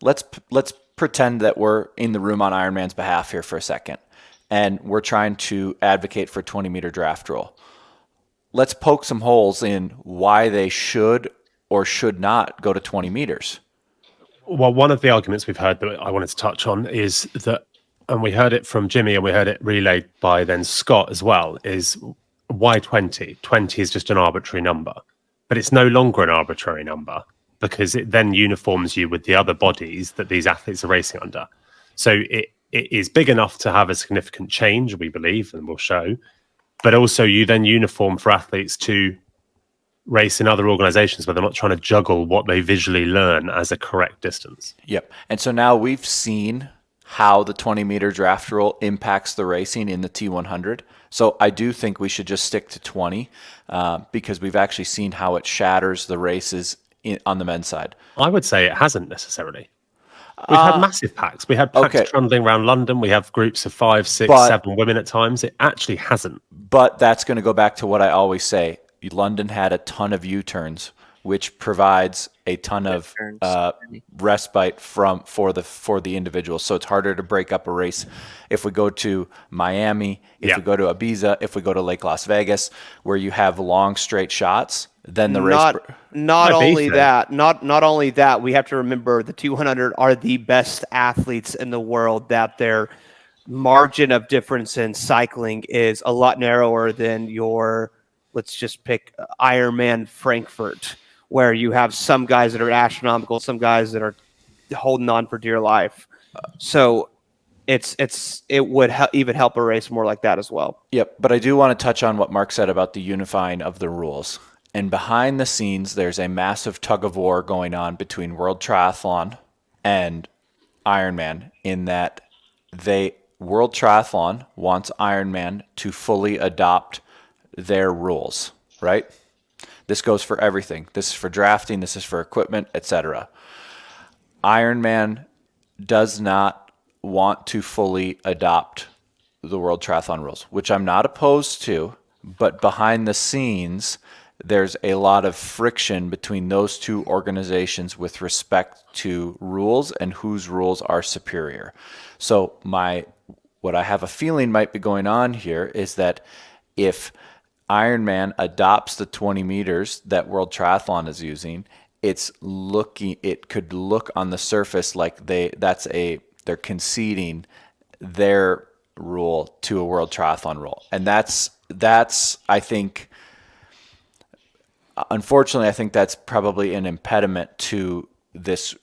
let's pretend that we're in the room on Ironman's behalf here for a second, and we're trying to advocate for 20-meter draft rule. Let's poke some holes in why they should or should not go to 20 meters. Well, one of the arguments we've heard that I wanted to touch on is that, and we heard it from Jimmy and we heard it relayed by then Scott as well, is why 20? 20 is just an arbitrary number, but it's no longer an arbitrary number because it then uniforms you with the other bodies that these athletes are racing under. So it is big enough to have a significant change, we believe, and we'll show, but also you then uniform for athletes to race in other organizations where they're not trying to juggle what they visually learn as a correct distance. Yep. And so now we've seen how the 20-meter draft rule impacts the racing in the T100. So I do think we should just stick to 20 because we've actually seen how it shatters the races on the men's side. I would say it hasn't necessarily. We've had massive packs. We had packs trundling around London. We have groups of 5, 6, 7 women at times. It actually hasn't. But that's going to go back to what I always say. London had a ton of U-turns, which provides a ton of respite for the individuals. So it's harder to break up a race. If we go to Miami, if we go to Ibiza, if we go to Lake Las Vegas, where you have long straight shots, then the race. Not only that, we have to remember the 200 are the best athletes in the world. That their margin of difference in cycling is a lot narrower than your. Let's just pick Ironman Frankfurt, where you have some guys that are astronomical, some guys that are holding on for dear life. So it would even help a race more like that as well. Yep, but I do want to touch on what Mark said about the unifying of the rules. And behind the scenes, there's a massive tug of war going on between World Triathlon and Ironman in that World Triathlon wants Ironman to fully adopt their rules, right? This goes for everything. This is for drafting, this is for equipment, etc. Ironman does not want to fully adopt the World Triathlon rules, which I'm not opposed to, but behind the scenes, there's a lot of friction between those two organizations with respect to rules and whose rules are superior. So what I have a feeling might be going on here is that if Ironman adopts the 20 meters that World Triathlon is using, it could look on the surface like they're conceding their rule to a World Triathlon rule. And that's I think, unfortunately, I think that's probably an impediment to this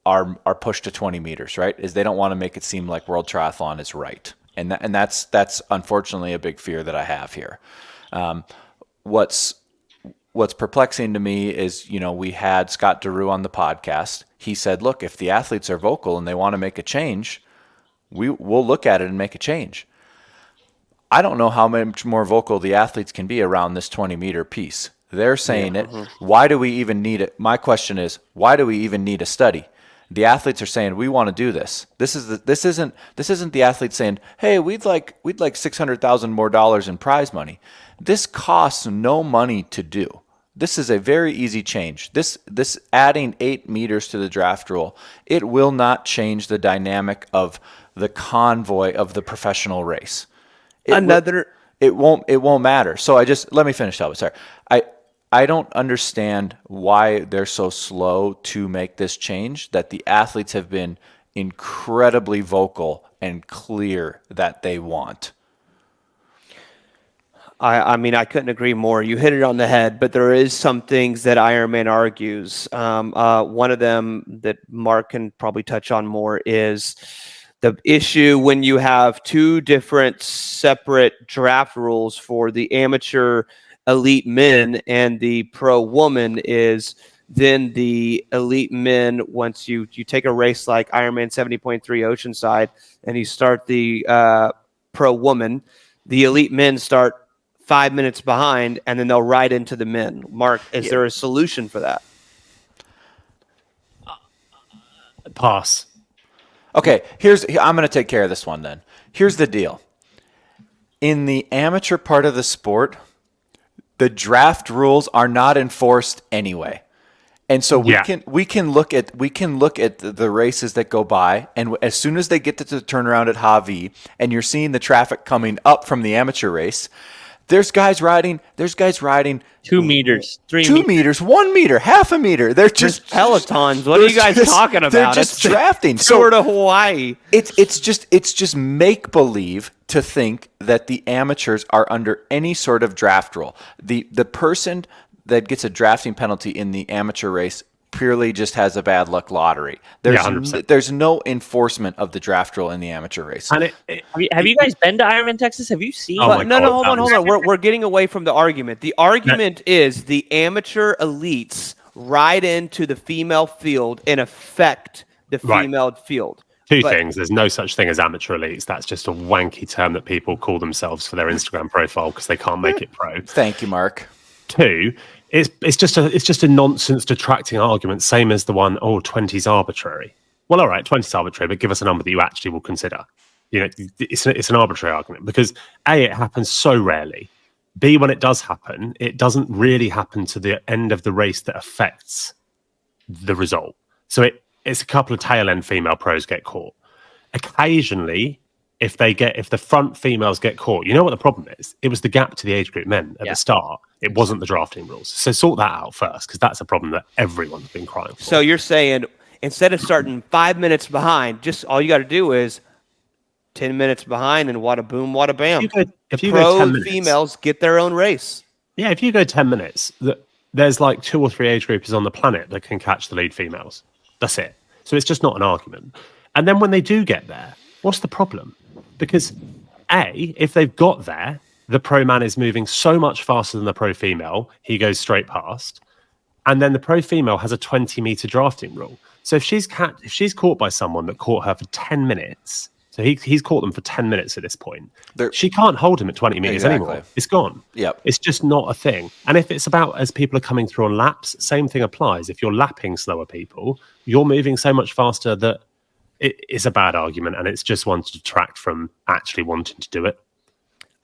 our push to 20 meters, right? Is they don't want to make it seem like World Triathlon is right. And that's unfortunately a big fear that I have here. What's perplexing to me is, we had Scott Deroux on the podcast. He said, look, if the athletes are vocal and they want to make a change, we'll look at it and make a change. I don't know how much more vocal the athletes can be around this 20-meter piece. They're saying it. Why do we even need it? My question is, why do we even need a study? The athletes are saying we want to do this. This isn't the athletes saying, hey, we'd like $600,000 more in prize money. This costs no money to do. This is a very easy change. This adding 8 meters to the draft rule, it will not change the dynamic of the convoy of the professional race. It won't matter. So let me finish up. Sorry. I don't understand why they're so slow to make this change, that the athletes have been incredibly vocal and clear that they want. I mean, I couldn't agree more. You hit it on the head, but there is some things that Ironman argues. One of them that Mark can probably touch on more is the issue when you have two different separate draft rules for the amateur elite men and the pro woman is then the elite men, once you take a race like Ironman 70.3 Oceanside and you start the pro woman, the elite men start 5 minutes behind, and then they'll ride into the men. Mark, is there a solution for that? Pass. Okay, I'm going to take care of this one then. Here's the deal. In the amateur part of the sport, the draft rules are not enforced anyway. And so we can look at the races that go by, and as soon as they get to the turnaround at Hawi, and you're seeing the traffic coming up from the amateur race, there's guys riding 2 meters, 3 2 meters, 1 meter, half a meter. They're just pelotons. What are you guys talking about? They're just drafting. Tour to Hawaii. It's just make believe to think that the amateurs are under any sort of draft rule. The person that gets a drafting penalty in the amateur race purely just has a bad luck lottery. There's no enforcement of the draft rule in the amateur race. And have you guys been to Ironman Texas? Have you seen? Hold on. We're getting away from the argument. The argument is the amateur elites ride into the female field and affect the female field. Two things. There's no such thing as amateur elites. That's just a wanky term that people call themselves for their Instagram profile because they can't make it pro. Thank you, Mark. Two, it's just a nonsense detracting argument, same as the one, 20's arbitrary. Well, all right, 20's arbitrary, but give us a number that you actually will consider. It's an arbitrary argument because A, it happens so rarely. B, when it does happen, it doesn't really happen to the end of the race that affects the result. So it's a couple of tail end female pros get caught. Occasionally, if the front females get caught, you know what the problem is? It was the gap to the age group men at the start. It wasn't the drafting rules. So sort that out first, because that's a problem that everyone's been crying for. So you're saying instead of starting 5 minutes behind, just all you got to do is 10 minutes behind and wada boom, wada bam. If you Pro go 10 minutes, females get their own race. Yeah, if you go 10 minutes, there's like 2 or 3 age groupers on the planet that can catch the lead females. That's it. So it's just not an argument. And then when they do get there, what's the problem? Because A, if they've got there, the pro man is moving so much faster than the pro female, he goes straight past. And then the pro female has a 20-meter drafting rule. So if she's caught by someone that caught her for 10 minutes, so he's caught them for 10 minutes at this point, she can't hold him at 20 meters anymore. It's gone. Yep. It's just not a thing. And if it's about as people are coming through on laps, same thing applies. If you're lapping slower people, you're moving so much faster that it is a bad argument, and it's just one to detract from actually wanting to do it.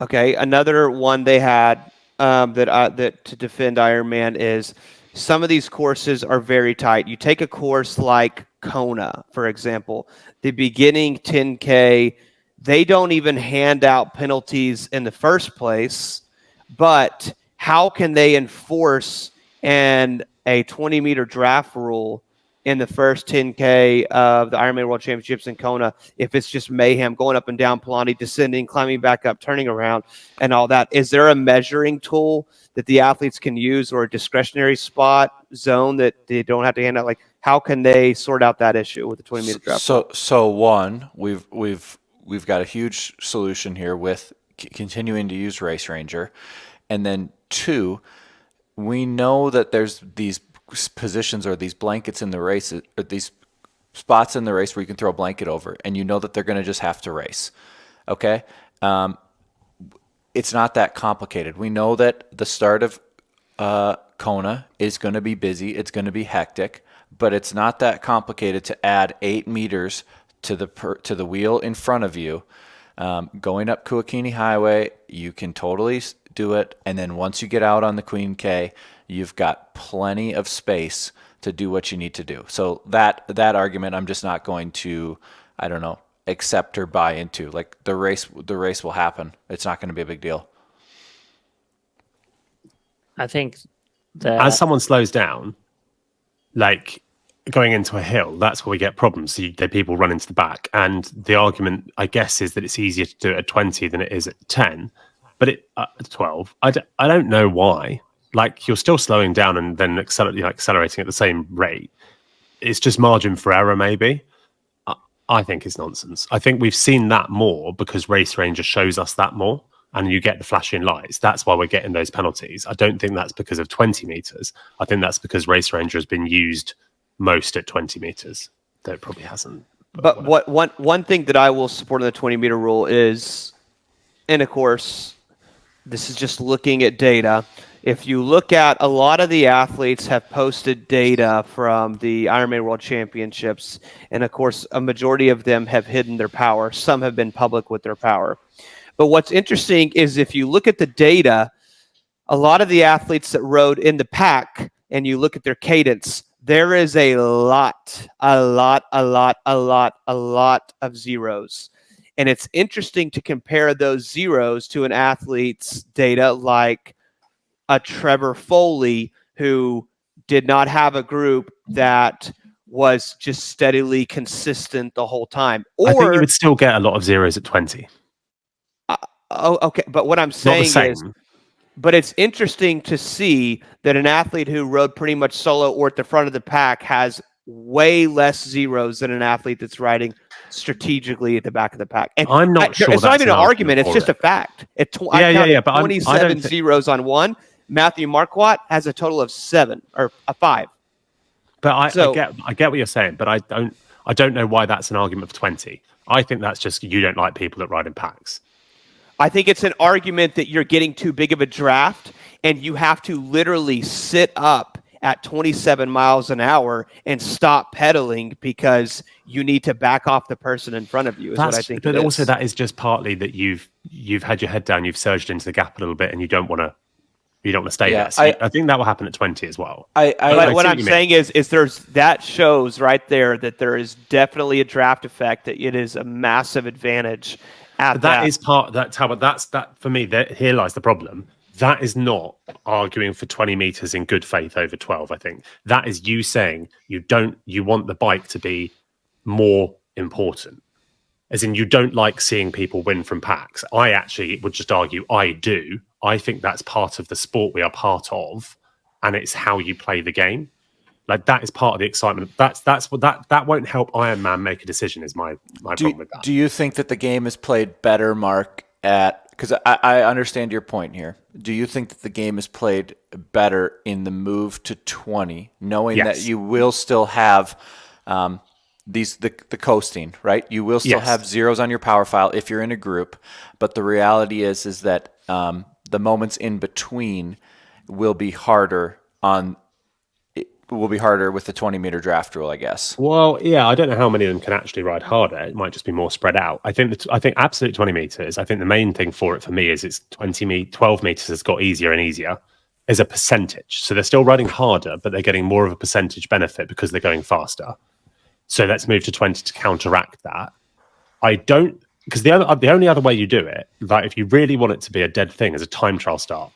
Okay, another one they had that to defend Ironman is some of these courses are very tight. You take a course like Kona, for example, the beginning 10K, they don't even hand out penalties in the first place, but how can they enforce a 20-meter draft rule in the first 10K of the Ironman World Championships in Kona if it's just mayhem, going up and down Palani, descending, climbing back up, turning around, and all that? Is there a measuring tool that the athletes can use, or a discretionary spot zone that they don't have to hand out? Like, how can they sort out that issue with the 20-meter draft? So one, we've got a huge solution here with continuing to use Race Ranger, and then two, we know that there's these positions or these blankets in the race, or these spots in the race where you can throw a blanket over, and you know that they're going to just have to race. Okay. It's not that complicated. We know that the start of Kona is going to be busy. It's going to be hectic, but it's not that complicated to add 8 meters to the wheel in front of you. Going up Kuakini Highway, you can totally do it. And then once you get out on the Queen K, you've got plenty of space to do what you need to do. So that argument, I'm just not going to, accept or buy into. Like, the race will happen. It's not going to be a big deal. I think that as someone slows down, like going into a hill, that's where we get problems. So people run into the back, and the argument, I guess, is that it's easier to do it at 20 than it is at 10, but at 12, I don't know why. Like, you're still slowing down and then accelerating at the same rate. It's just margin for error, maybe. I think it's nonsense. I think we've seen that more because Race Ranger shows us that more, and you get the flashing lights. That's why we're getting those penalties. I don't think that's because of 20 meters. I think that's because Race Ranger has been used most at 20 meters. Though it probably hasn't. But one thing that I will support in the 20-meter rule is, and of course, this is just looking at data. If you look at a lot of the athletes have posted data from the Ironman World Championships, and of course, a majority of them have hidden their power. Some have been public with their power. But what's interesting is if you look at the data, a lot of the athletes that rode in the pack, and you look at their cadence, there is a lot of zeros. And it's interesting to compare those zeros to an athlete's data like a Trevor Foley, who did not have a group that was just steadily consistent the whole time. Or I think you would still get a lot of zeros at 20. Okay. But what I'm saying is, but it's interesting to see that an athlete who rode pretty much solo or at the front of the pack has way less zeros than an athlete that's riding strategically at the back of the pack. And I'm not sure it's not even an argument. It's just a fact. But 27 zeros on one. Matthew Marquardt has a total of 7 or a 5. But I get what you're saying, but I don't know why that's an argument for 20. I think that's just you don't like people that ride in packs. I think it's an argument that you're getting too big of a draft and you have to literally sit up at 27 miles an hour and stop pedaling because you need to back off the person in front of you. What I think. But also that is just partly that you've had your head down, you've surged into the gap a little bit, and you don't want to stay there. So I think that will happen at 20 as well. But what I'm saying is that shows right there that there is definitely a draft effect, that it is a massive advantage. That's for me. Here lies the problem. That is not arguing for 20 meters in good faith over 12. I think that is you saying you want the bike to be more important, as in you don't like seeing people win from packs. I actually would just argue I do. I think that's part of the sport we are part of, and it's how you play the game. Like that is part of the excitement. That won't help Ironman make a decision. Is my problem with that. Do you think that the game is played better, Mark? Because I understand your point here. Do you think that the game is played better in the move to 20, knowing that you will still have the coasting, right? You will still have zeros on your power file if you're in a group, but the reality is that the moments in between will be harder with the 20-meter draft rule, I guess. Well, yeah, I don't know how many of them can actually ride harder. It might just be more spread out. I think absolute 20 meters. I think the main thing for me is it's 12 meters has got easier and easier as a percentage. So they're still riding harder, but they're getting more of a percentage benefit because they're going faster. So let's move to 20 to counteract that. Because the only other way you do it, like if you really want it to be a dead thing, is a time trial start.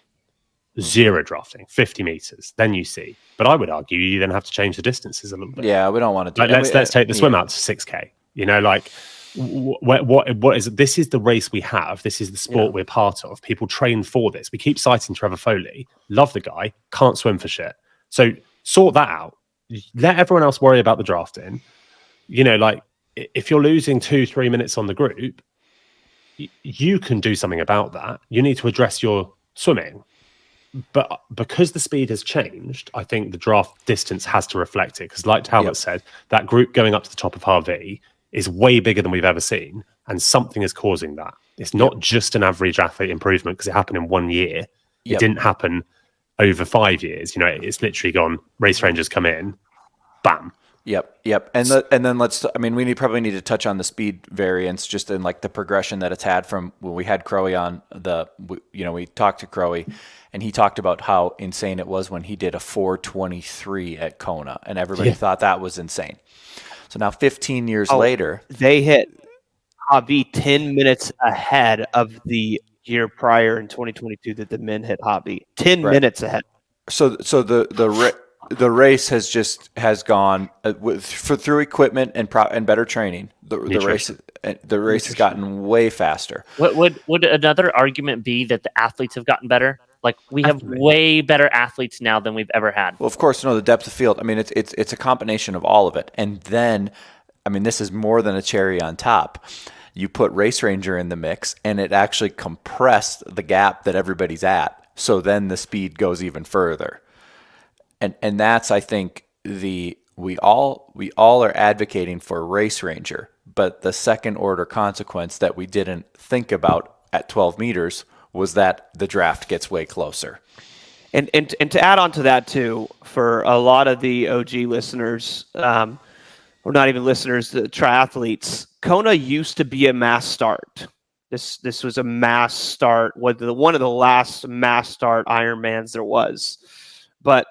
Zero drafting, 50 meters, then you see. But I would argue you then have to change the distances a little bit. Yeah, we don't want to do let's take the swim out to 6K. You know, like what is it? This is the race we have. This is the sport we're part of. People train for this. We keep citing Trevor Foley. Love the guy, can't swim for shit. So sort that out. Let everyone else worry about the drafting. You know, like if you're losing 2-3 minutes on the group, you can do something about that. You need to address your swimming. But because the speed has changed, I think the draft distance has to reflect it. Because like Talbot said, that group going up to the top of Harvey is way bigger than we've ever seen. And something is causing that. It's not just an average athlete improvement because it happened in 1 year. It didn't happen over 5 years. You know, it's literally gone, race rangers come in, bam. Yep. And then we probably need to touch on the speed variance just in like the progression that it's had from when we had Crowe on we talked to Crowe and he talked about how insane it was when he did a 4:23 at Kona and everybody thought that was insane. So now 15 years later, they hit Javi 10 minutes ahead of the year prior in 2022 that the men hit Javi 10 minutes ahead. So the race has gone through equipment and better training. The race has gotten way faster. Would another argument be that the athletes have gotten better? Like we have way better athletes now than we've ever had. Well, of course, the depth of field. I mean, it's a combination of all of it. And then, I mean, this is more than a cherry on top. You put Race Ranger in the mix, and it actually compressed the gap that everybody's at. So then the speed goes even further. And that's, I think, we all are advocating for Race Ranger, but the second order consequence that we didn't think about at 12 meters was that the draft gets way closer. And to add on to that too, for a lot of the OG listeners, or not even listeners, the triathletes, Kona used to be a mass start. This was a mass start, one of the last mass start Ironmans there was, but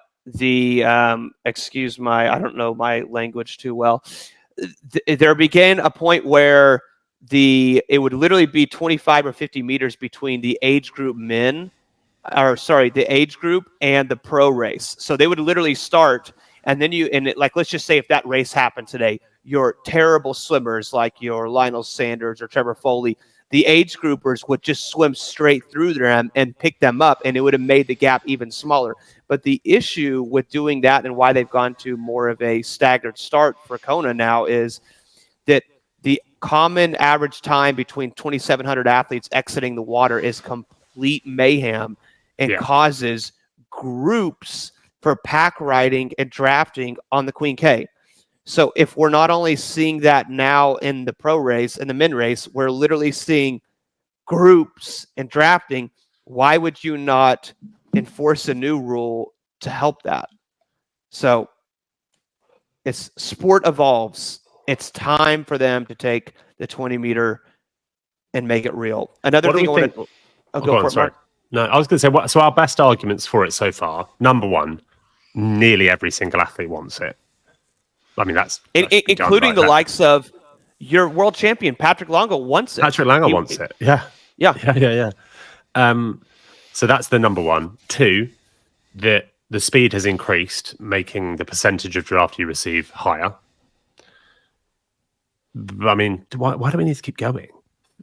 excuse my, I don't know my language too well. There began a point where it would literally be 25 or 50 meters between the age group the age group and the pro race. So they would literally start, and then let's just say if that race happened today, your terrible swimmers like your Lionel Sanders or Trevor Foley, the age groupers would just swim straight through them and pick them up, and it would have made the gap even smaller. But the issue with doing that and why they've gone to more of a staggered start for Kona now is that the common average time between 2,700 athletes exiting the water is complete mayhem and causes groups for pack riding and drafting on the Queen K. So if we're not only seeing that now in the pro race and the men race, we're literally seeing groups and drafting. Why would you not enforce a new rule to help that? So it's sport evolves. It's time for them to take the 20-meter and make it real. Another What do thing I we want think? to Go on, sorry. No, I was going to say, so our best arguments for it so far, number one, nearly every single athlete wants it. I mean, that's including the likes of your world champion, Patrick Longo wants it. Patrick Longo wants it. Yeah. So that's the number one. Two, the speed has increased, making the percentage of draft you receive higher. I mean, why do we need to keep going?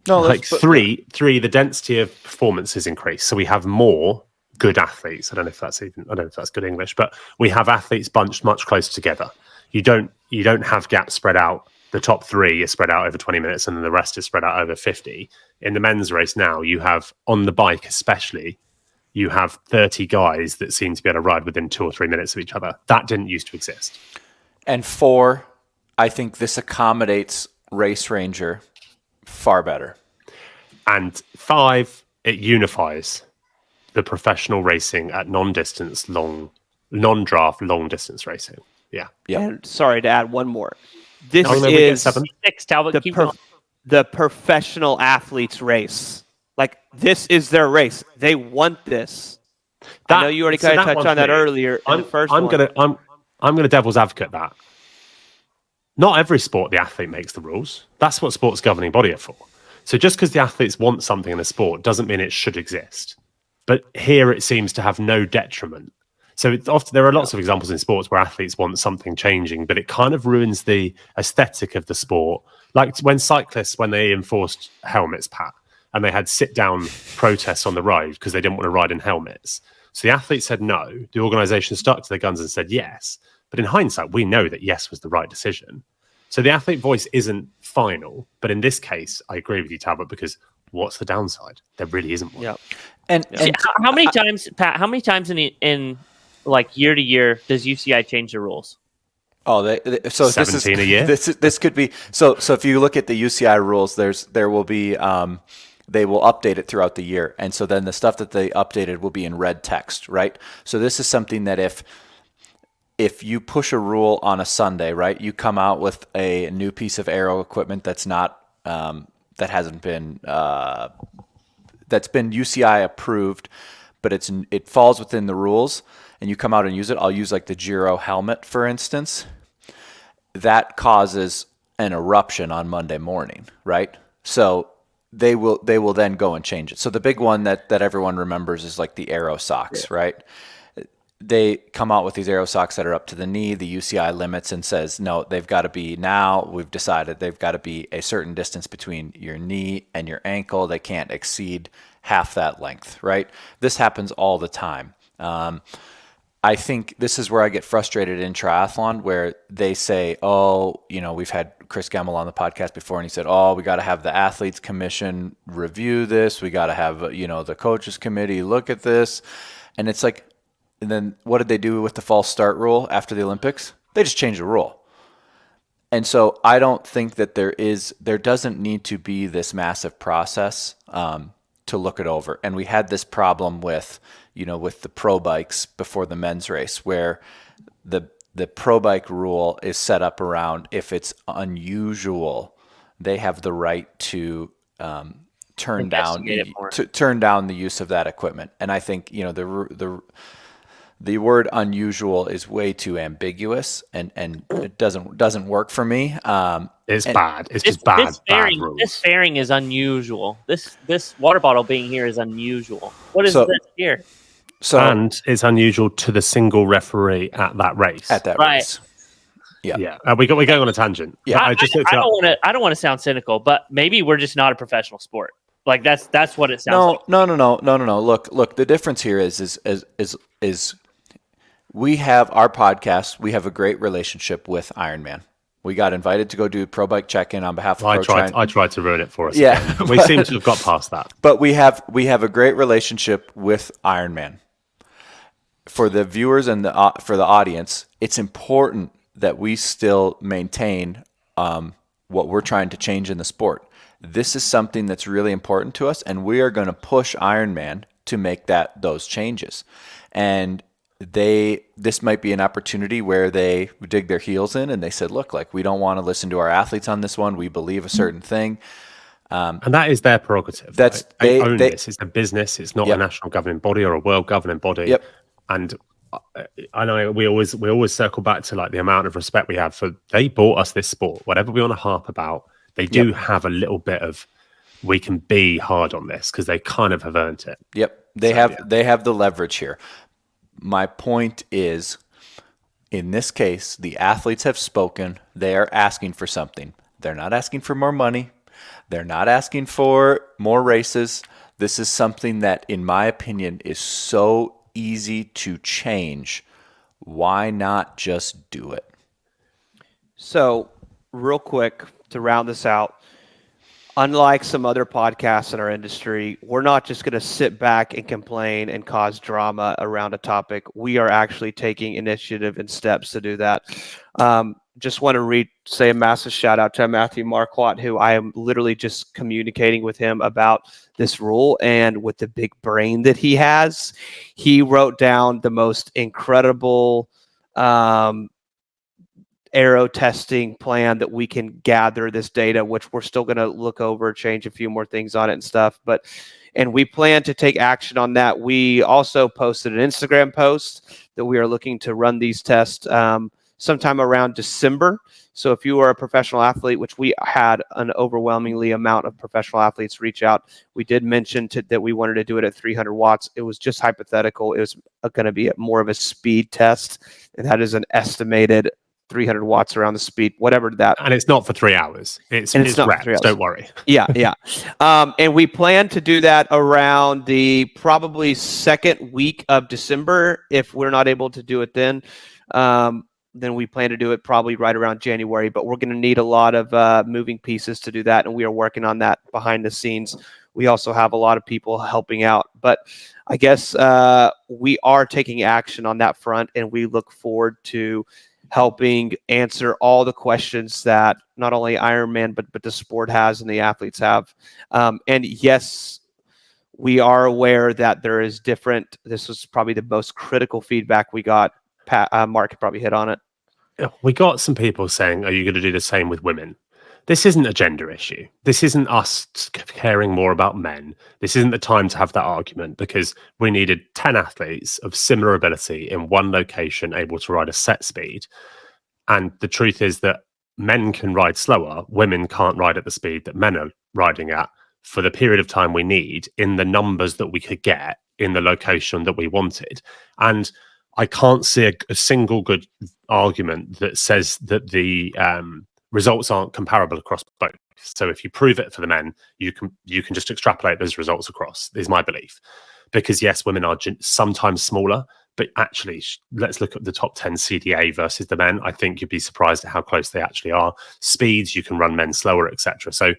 No, like three, the density of performance is increased. So we have more good athletes. I don't know if that's good English, but we have athletes bunched much closer together. You don't have gaps spread out. The top three is spread out over 20 minutes and then the rest is spread out over 50. In the men's race now, you have, on the bike especially, you have 30 guys that seem to be able to ride within 2 or 3 minutes of each other. That didn't used to exist. And 4, I think this accommodates Race Ranger far better. And 5, it unifies the professional racing at non-draft, long distance racing. Yeah. And sorry to add one more. This is the professional athletes race. Like, this is their race. They want this. I know you already kind of touched on that earlier in the first one. I'm gonna devil's advocate that. Not every sport the athlete makes the rules. That's what sports governing body are for. So just because the athletes want something in a sport doesn't mean it should exist. But here it seems to have no detriment. So there are lots of examples in sports where athletes want something changing, but it kind of ruins the aesthetic of the sport. Like when cyclists, when they enforced helmets, Pat, and they had sit-down protests on the road because they didn't want to ride in helmets. So the athletes said no. The organisation stuck to their guns and said yes. But in hindsight, we know that yes was the right decision. So the athlete voice isn't final. But in this case, I agree with you, Talbot, because what's the downside? There really isn't one. Yeah. And how many times, Pat? How many times in like year to year does UCI change the rules? Oh, so 17 a year. This could be so. If you look at the UCI rules, there will be they will update it throughout the year, and so then the stuff that they updated will be in red text, right? So this is something that if you push a rule on a Sunday, right, you come out with a new piece of aero equipment that's not that hasn't been that's been UCI approved, but it falls within the rules. And you come out and use it. I'll use like the Giro helmet, for instance. That causes an eruption on Monday morning, right? So they will then go and change it. So the big one that everyone remembers is like the aero socks, right? They come out with these aero socks that are up to the knee. The UCI limits and says, no, they've got to be, now we've decided they've got to be a certain distance between your knee and your ankle. They can't exceed half that length, right? This happens all the time. I think this is where I get frustrated in triathlon, where they say, oh, we've had Chris Gemmel on the podcast before, and he said, oh, we got to have the athletes commission review this. We got to have, the coaches committee look at this. And it's like, and then what did they do with the false start rule after the Olympics? They just changed the rule. And so I don't think that there doesn't need to be this massive process to look it over. And we had this problem with the pro bikes before the men's race, where the pro bike rule is set up around, if it's unusual, they have the right to turn down the use of that equipment. And I think the word unusual is way too ambiguous, and it doesn't work for me. It's bad. It's just bad. This fairing is unusual. This water bottle being here is unusual. What is this here? And it's unusual to the single referee at that race. Race. Yeah. We're going on a tangent. Yeah. I don't want to sound cynical, but maybe we're just not a professional sport. Like that's what it sounds like. No. Look. The difference here is we have our podcast. We have a great relationship with Ironman. We got invited to go do Pro Bike check-in on behalf of I tried to ruin it for us. Yeah. We seem to have got past that. But we have a great relationship with Ironman. For the viewers and for the audience, it's important that we still maintain what we're trying to change in the sport. This is something that's really important to us, and we are going to push Ironman to make those changes. And this might be an opportunity where they dig their heels in and they said, look, like, we don't want to listen to our athletes on this one. We believe a certain thing. And that is their prerogative. That's right? They own this. It's a business. It's not Yep. a national governing body or a world governing body. Yep. And I know we always circle back to like the amount of respect we have for they bought us this sport. Whatever we want to harp about, they do have a little bit of we can be hard on this because they kind of have earned it. Yep. They have the leverage here. My point is, in this case, the athletes have spoken. They are asking for something. They're not asking for more money. They're not asking for more races. This is something that, in my opinion, is so easy to change. Why not just do it? So, real quick to round this out, unlike some other podcasts in our industry, we're not just going to sit back and complain and cause drama around a topic. We are actually taking initiative and steps to do that. Just want to say a massive shout out to Matthew Marquardt, who I am literally just communicating with him about this rule, and with the big brain that he has, he wrote down the most incredible aero testing plan that we can gather this data, which we're still going to look over, change a few more things on it and stuff. And we plan to take action on that. We also posted an Instagram post that we are looking to run these tests sometime around December. So if you are a professional athlete, which we had an overwhelmingly amount of professional athletes reach out, we did mention that we wanted to do it at 300 watts. It was just hypothetical. It was going to be more of a speed test, and that is an estimated 300 watts around the speed, whatever that. And it's not for 3 hours. It's not reps, for 3 hours. Don't worry. Yeah. And we plan to do that around the probably second week of December. If we're not able to do it then we plan to do it probably right around January. But we're going to need a lot of moving pieces to do that, and we are working on that behind the scenes. We also have a lot of people helping out. But I guess we are taking action on that front, and we look forward to helping answer all the questions that not only Ironman, but the sport has and the athletes have. And yes, we are aware that there is different. This was probably the most critical feedback we got. Mark could probably hit on it. We got some people saying, are you going to do the same with women? This isn't a gender issue. This isn't us caring more about men. This isn't the time to have that argument, because we needed 10 athletes of similar ability in one location able to ride a set speed. And the truth is that men can ride slower. Women can't ride at the speed that men are riding at for the period of time we need in the numbers that we could get in the location that we wanted. And I can't see a single good argument that says that the results aren't comparable across both. So if you prove it for the men, you can just extrapolate those results across, is my belief. Because yes, women are sometimes smaller, but actually, let's look at the top 10 CDA versus the men. I think you'd be surprised at how close they actually are. Speeds, you can run men slower, etc. So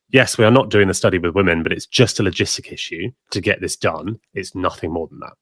yes, we are not doing the study with women, but it's just a logistic issue to get this done. It's nothing more than that.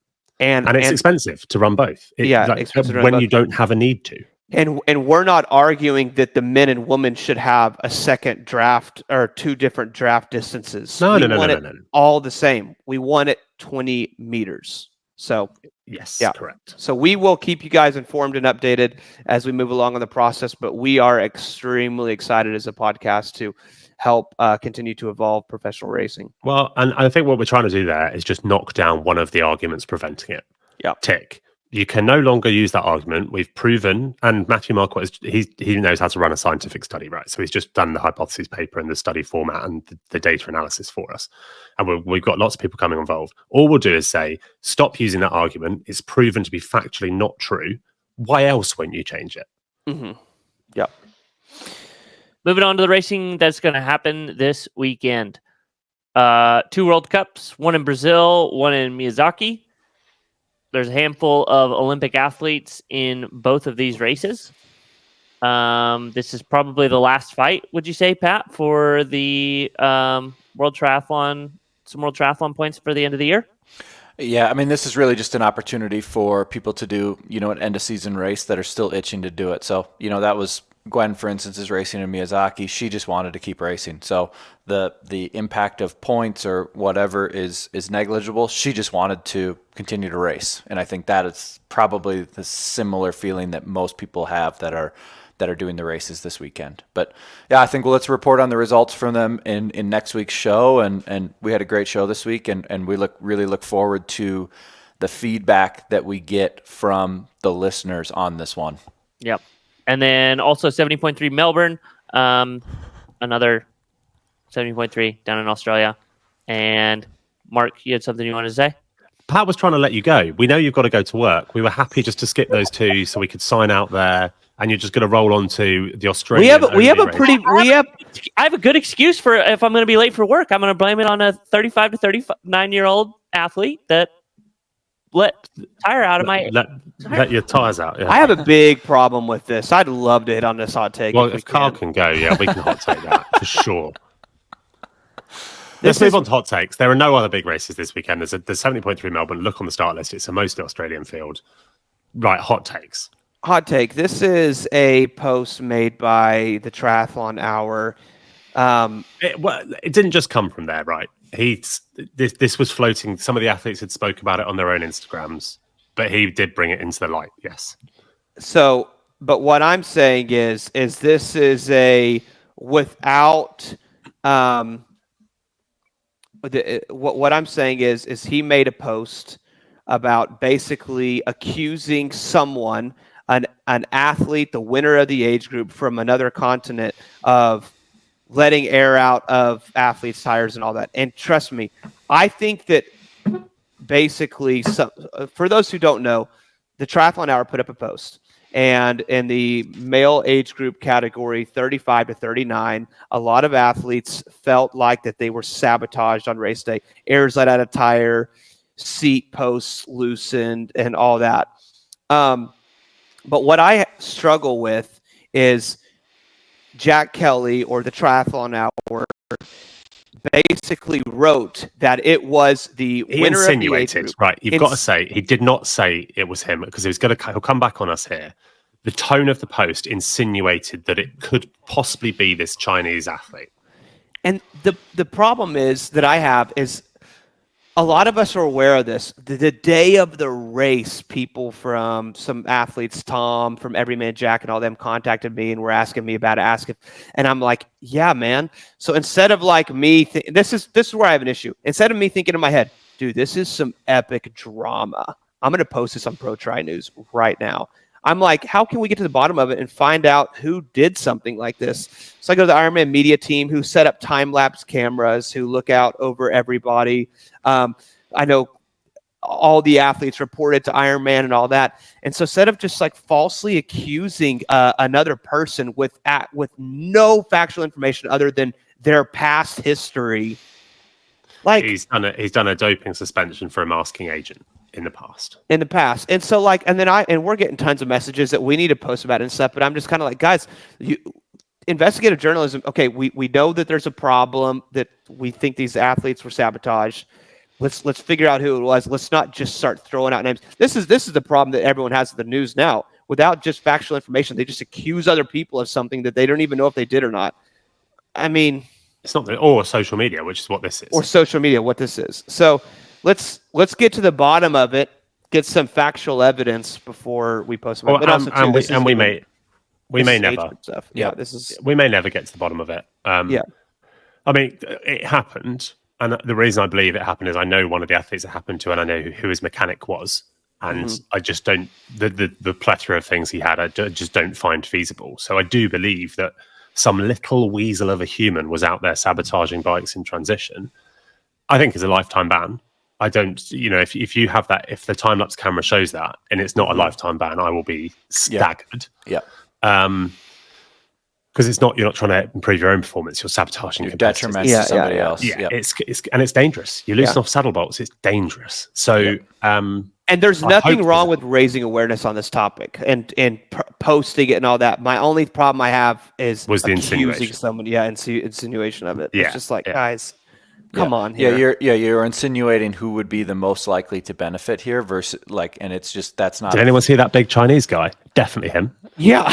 And it's expensive to run both. When you don't have a need to. And we're not arguing that the men and women should have a second draft or two different draft distances. No. All the same. We want it 20 meters. So yes, yeah, correct. So we will keep you guys informed and updated as we move along in the process. But we are extremely excited as a podcast to help continue to evolve professional racing. Well, and I think what we're trying to do there is just knock down one of the arguments preventing it. Yeah. Tick. You can no longer use that argument. We've proven, and Matthew Marquardt, he knows how to run a scientific study, right? So he's just done the hypothesis paper and the study format and the data analysis for us. And we've got lots of people coming involved. All we'll do is say, stop using that argument. It's proven to be factually not true. Why else won't you change it? Mm-hmm. Yeah. Moving on to the racing that's going to happen this weekend. 2 World Cups, one in Brazil, one in Miyazaki. There's a handful of Olympic athletes in both of these races. This is probably the last fight, would you say, Pat, for the World Triathlon, some World Triathlon points for the end of the year? Yeah, I mean, this is really just an opportunity for people to do, an end of season race that are still itching to do it. So, that was Gwen, for instance, is racing in Miyazaki. She just wanted to keep racing. So the impact of points or whatever is negligible. She just wanted to continue to race. And I think that is probably the similar feeling that most people have that are doing the races this weekend. But yeah, I think let's report on the results from them in next week's show. And we had a great show this week, and we really look forward to the feedback that we get from the listeners on this one. Yep. And then also 70.3 Melbourne, another 70.3 down in Australia. And Mark, you had something you wanted to say? Pat was trying to let you go. We know you've got to go to work. We were happy just to skip those two so we could sign out there. And you're just going to roll on to the Australian. I have a good excuse for if I'm going to be late for work. I'm going to blame it on a 35 to 39-year-old athlete that let your tires out. Yeah. I have a big problem with this. I'd love to hit on this hot take. Well, if Carl can go, yeah, we can hot take that for sure. Let's move on to hot takes. There are no other big races this weekend. There's 70.3 Melbourne. Look on the start list. It's a mostly Australian field. Right, hot takes. Hot take. This is a post made by the Triathlon Hour. It didn't just come from there, right? This was floating. Some of the athletes had spoke about it on their own Instagrams, but he did bring it into the light. Yes. So, but what I'm saying is this is a without. What I'm saying is he made a post about basically accusing someone, an athlete, the winner of the age group from another continent, of letting air out of athletes' tires and all that. And trust me, I think that basically, for those who don't know, the Triathlon Hour put up a post. And in the male age group category, 35 to 39, a lot of athletes felt like that they were sabotaged on race day. Airs let out a tire, seat posts loosened, and all that. But what I struggle with is Jack Kelly, or the Triathlon Hour, basically wrote that it was the winner of the age group. Right, you've got to say, he did not say it was him, because he'll come back on us here. The tone of the post insinuated that it could possibly be this Chinese athlete. And the problem that I have is a lot of us are aware of this. The day of the race, people from some athletes, Tom from Everyman Jack and all them, contacted me and were asking me about it. And I'm like, yeah, man. So instead of like me, this is where I have an issue. Instead of me thinking in my head, dude, this is some epic drama, I'm going to post this on Pro Tri News right now. I'm like, how can we get to the bottom of it and find out who did something like this? So I go to the Ironman media team, who set up time-lapse cameras, who look out over everybody. I know all the athletes reported to Ironman and all that. And so instead of just like falsely accusing another person with no factual information other than their past history, like he's done a doping suspension for a masking agent in the past. And so like, and we're getting tons of messages that we need to post about it and stuff, but I'm just kind of like, guys, investigative journalism. Okay. We know that there's a problem, that we think these athletes were sabotaged. Let's figure out who it was. Let's not just start throwing out names. This is the problem that everyone has with the news now. Without just factual information, they just accuse other people of something that they don't even know if they did or not. I mean, it's not or social media, which is what this is. Or social media, what this is. So let's get to the bottom of it, get some factual evidence before we post them. We may never. Stuff. Yeah, this is. We may never get to the bottom of it. Yeah. I mean, it happened. And the reason I believe it happened is I know one of the athletes it happened to, and I know who his mechanic was. And I just don't, the plethora of things he had, I just don't find feasible. So I do believe that some little weasel of a human was out there sabotaging bikes in transition. I think it's a lifetime ban. I don't, if you have that, if the time-lapse camera shows that and it's not a lifetime ban, I will be staggered. Yeah. Because you're not trying to improve your own performance. You're sabotaging your detriment to somebody else. Yeah, it's dangerous. You're loosening off saddle bolts. It's dangerous. So, and there's nothing wrong with raising awareness on this topic and posting it and all that. My only problem I have was the accusing someone. Yeah, insinuation of it. Yeah, it's just like, guys, Come on Yeah, here. you're insinuating who would be the most likely to benefit here versus and it's just that's not. Did anyone see that big Chinese guy? Definitely him. Yeah.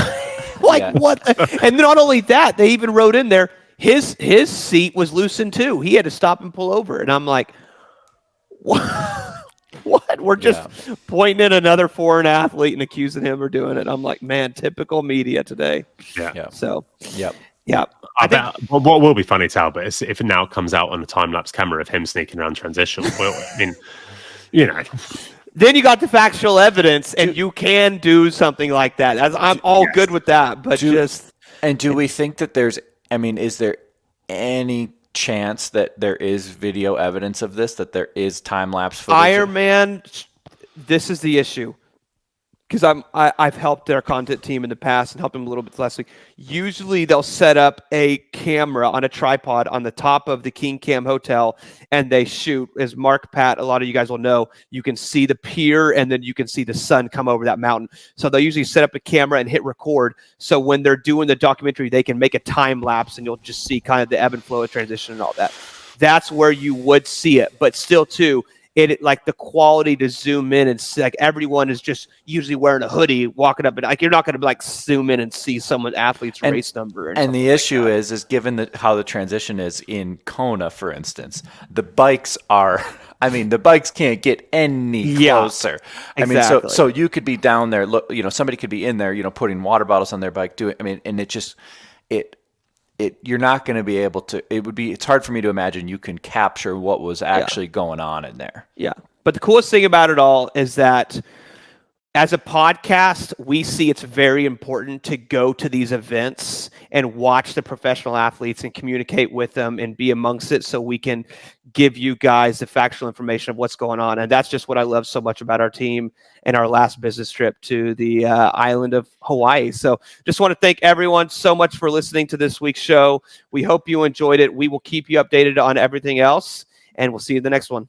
Like Yeah. what? And not only that, they even wrote in there his seat was loosened too. He had to stop and pull over. And I'm like, what? What? We're just pointing at another foreign athlete and accusing him of doing it. I'm like, man, typical media today. Yeah. So, Yep. yeah. I bet what will be funny, Tal, but if it now comes out on the time lapse camera of him sneaking around transition, well, I mean, you know. Then you got the factual evidence, and you can do something like that. I'm all good with that, but do we think that is there any chance that there is video evidence of this, that there is time-lapse footage? Ironman, this is the issue. Because I've helped their content team in the past and helped them a little bit last week. Usually they'll set up a camera on a tripod on the top of the King Cam Hotel and they shoot. As Mark, Pat, a lot of you guys will know, you can see the pier and then you can see the sun come over that mountain. So they'll usually set up a camera and hit record. So when they're doing the documentary, they can make a time lapse and you'll just see kind of the ebb and flow of transition and all that. That's where you would see it. But still, too, it like the quality to zoom in and see, like everyone is just usually wearing a hoodie walking up and like you're not going to like zoom in and see someone athlete's race number. And the issue is given how the transition is in Kona, for instance, the bikes can't get any closer. Exactly. I mean, so you could be down there, look, somebody could be in there, putting water bottles on their bike, and it just you're not going to be able to. It's hard for me to imagine you can capture what was actually going on in there. Yeah. But the coolest thing about it all is that as a podcast, we see it's very important to go to these events and watch the professional athletes and communicate with them and be amongst it so we can give you guys the factual information of what's going on. And that's just what I love so much about our team and our last business trip to the island of Hawaii. So just want to thank everyone so much for listening to this week's show. We hope you enjoyed it. We will keep you updated on everything else, and we'll see you in the next one.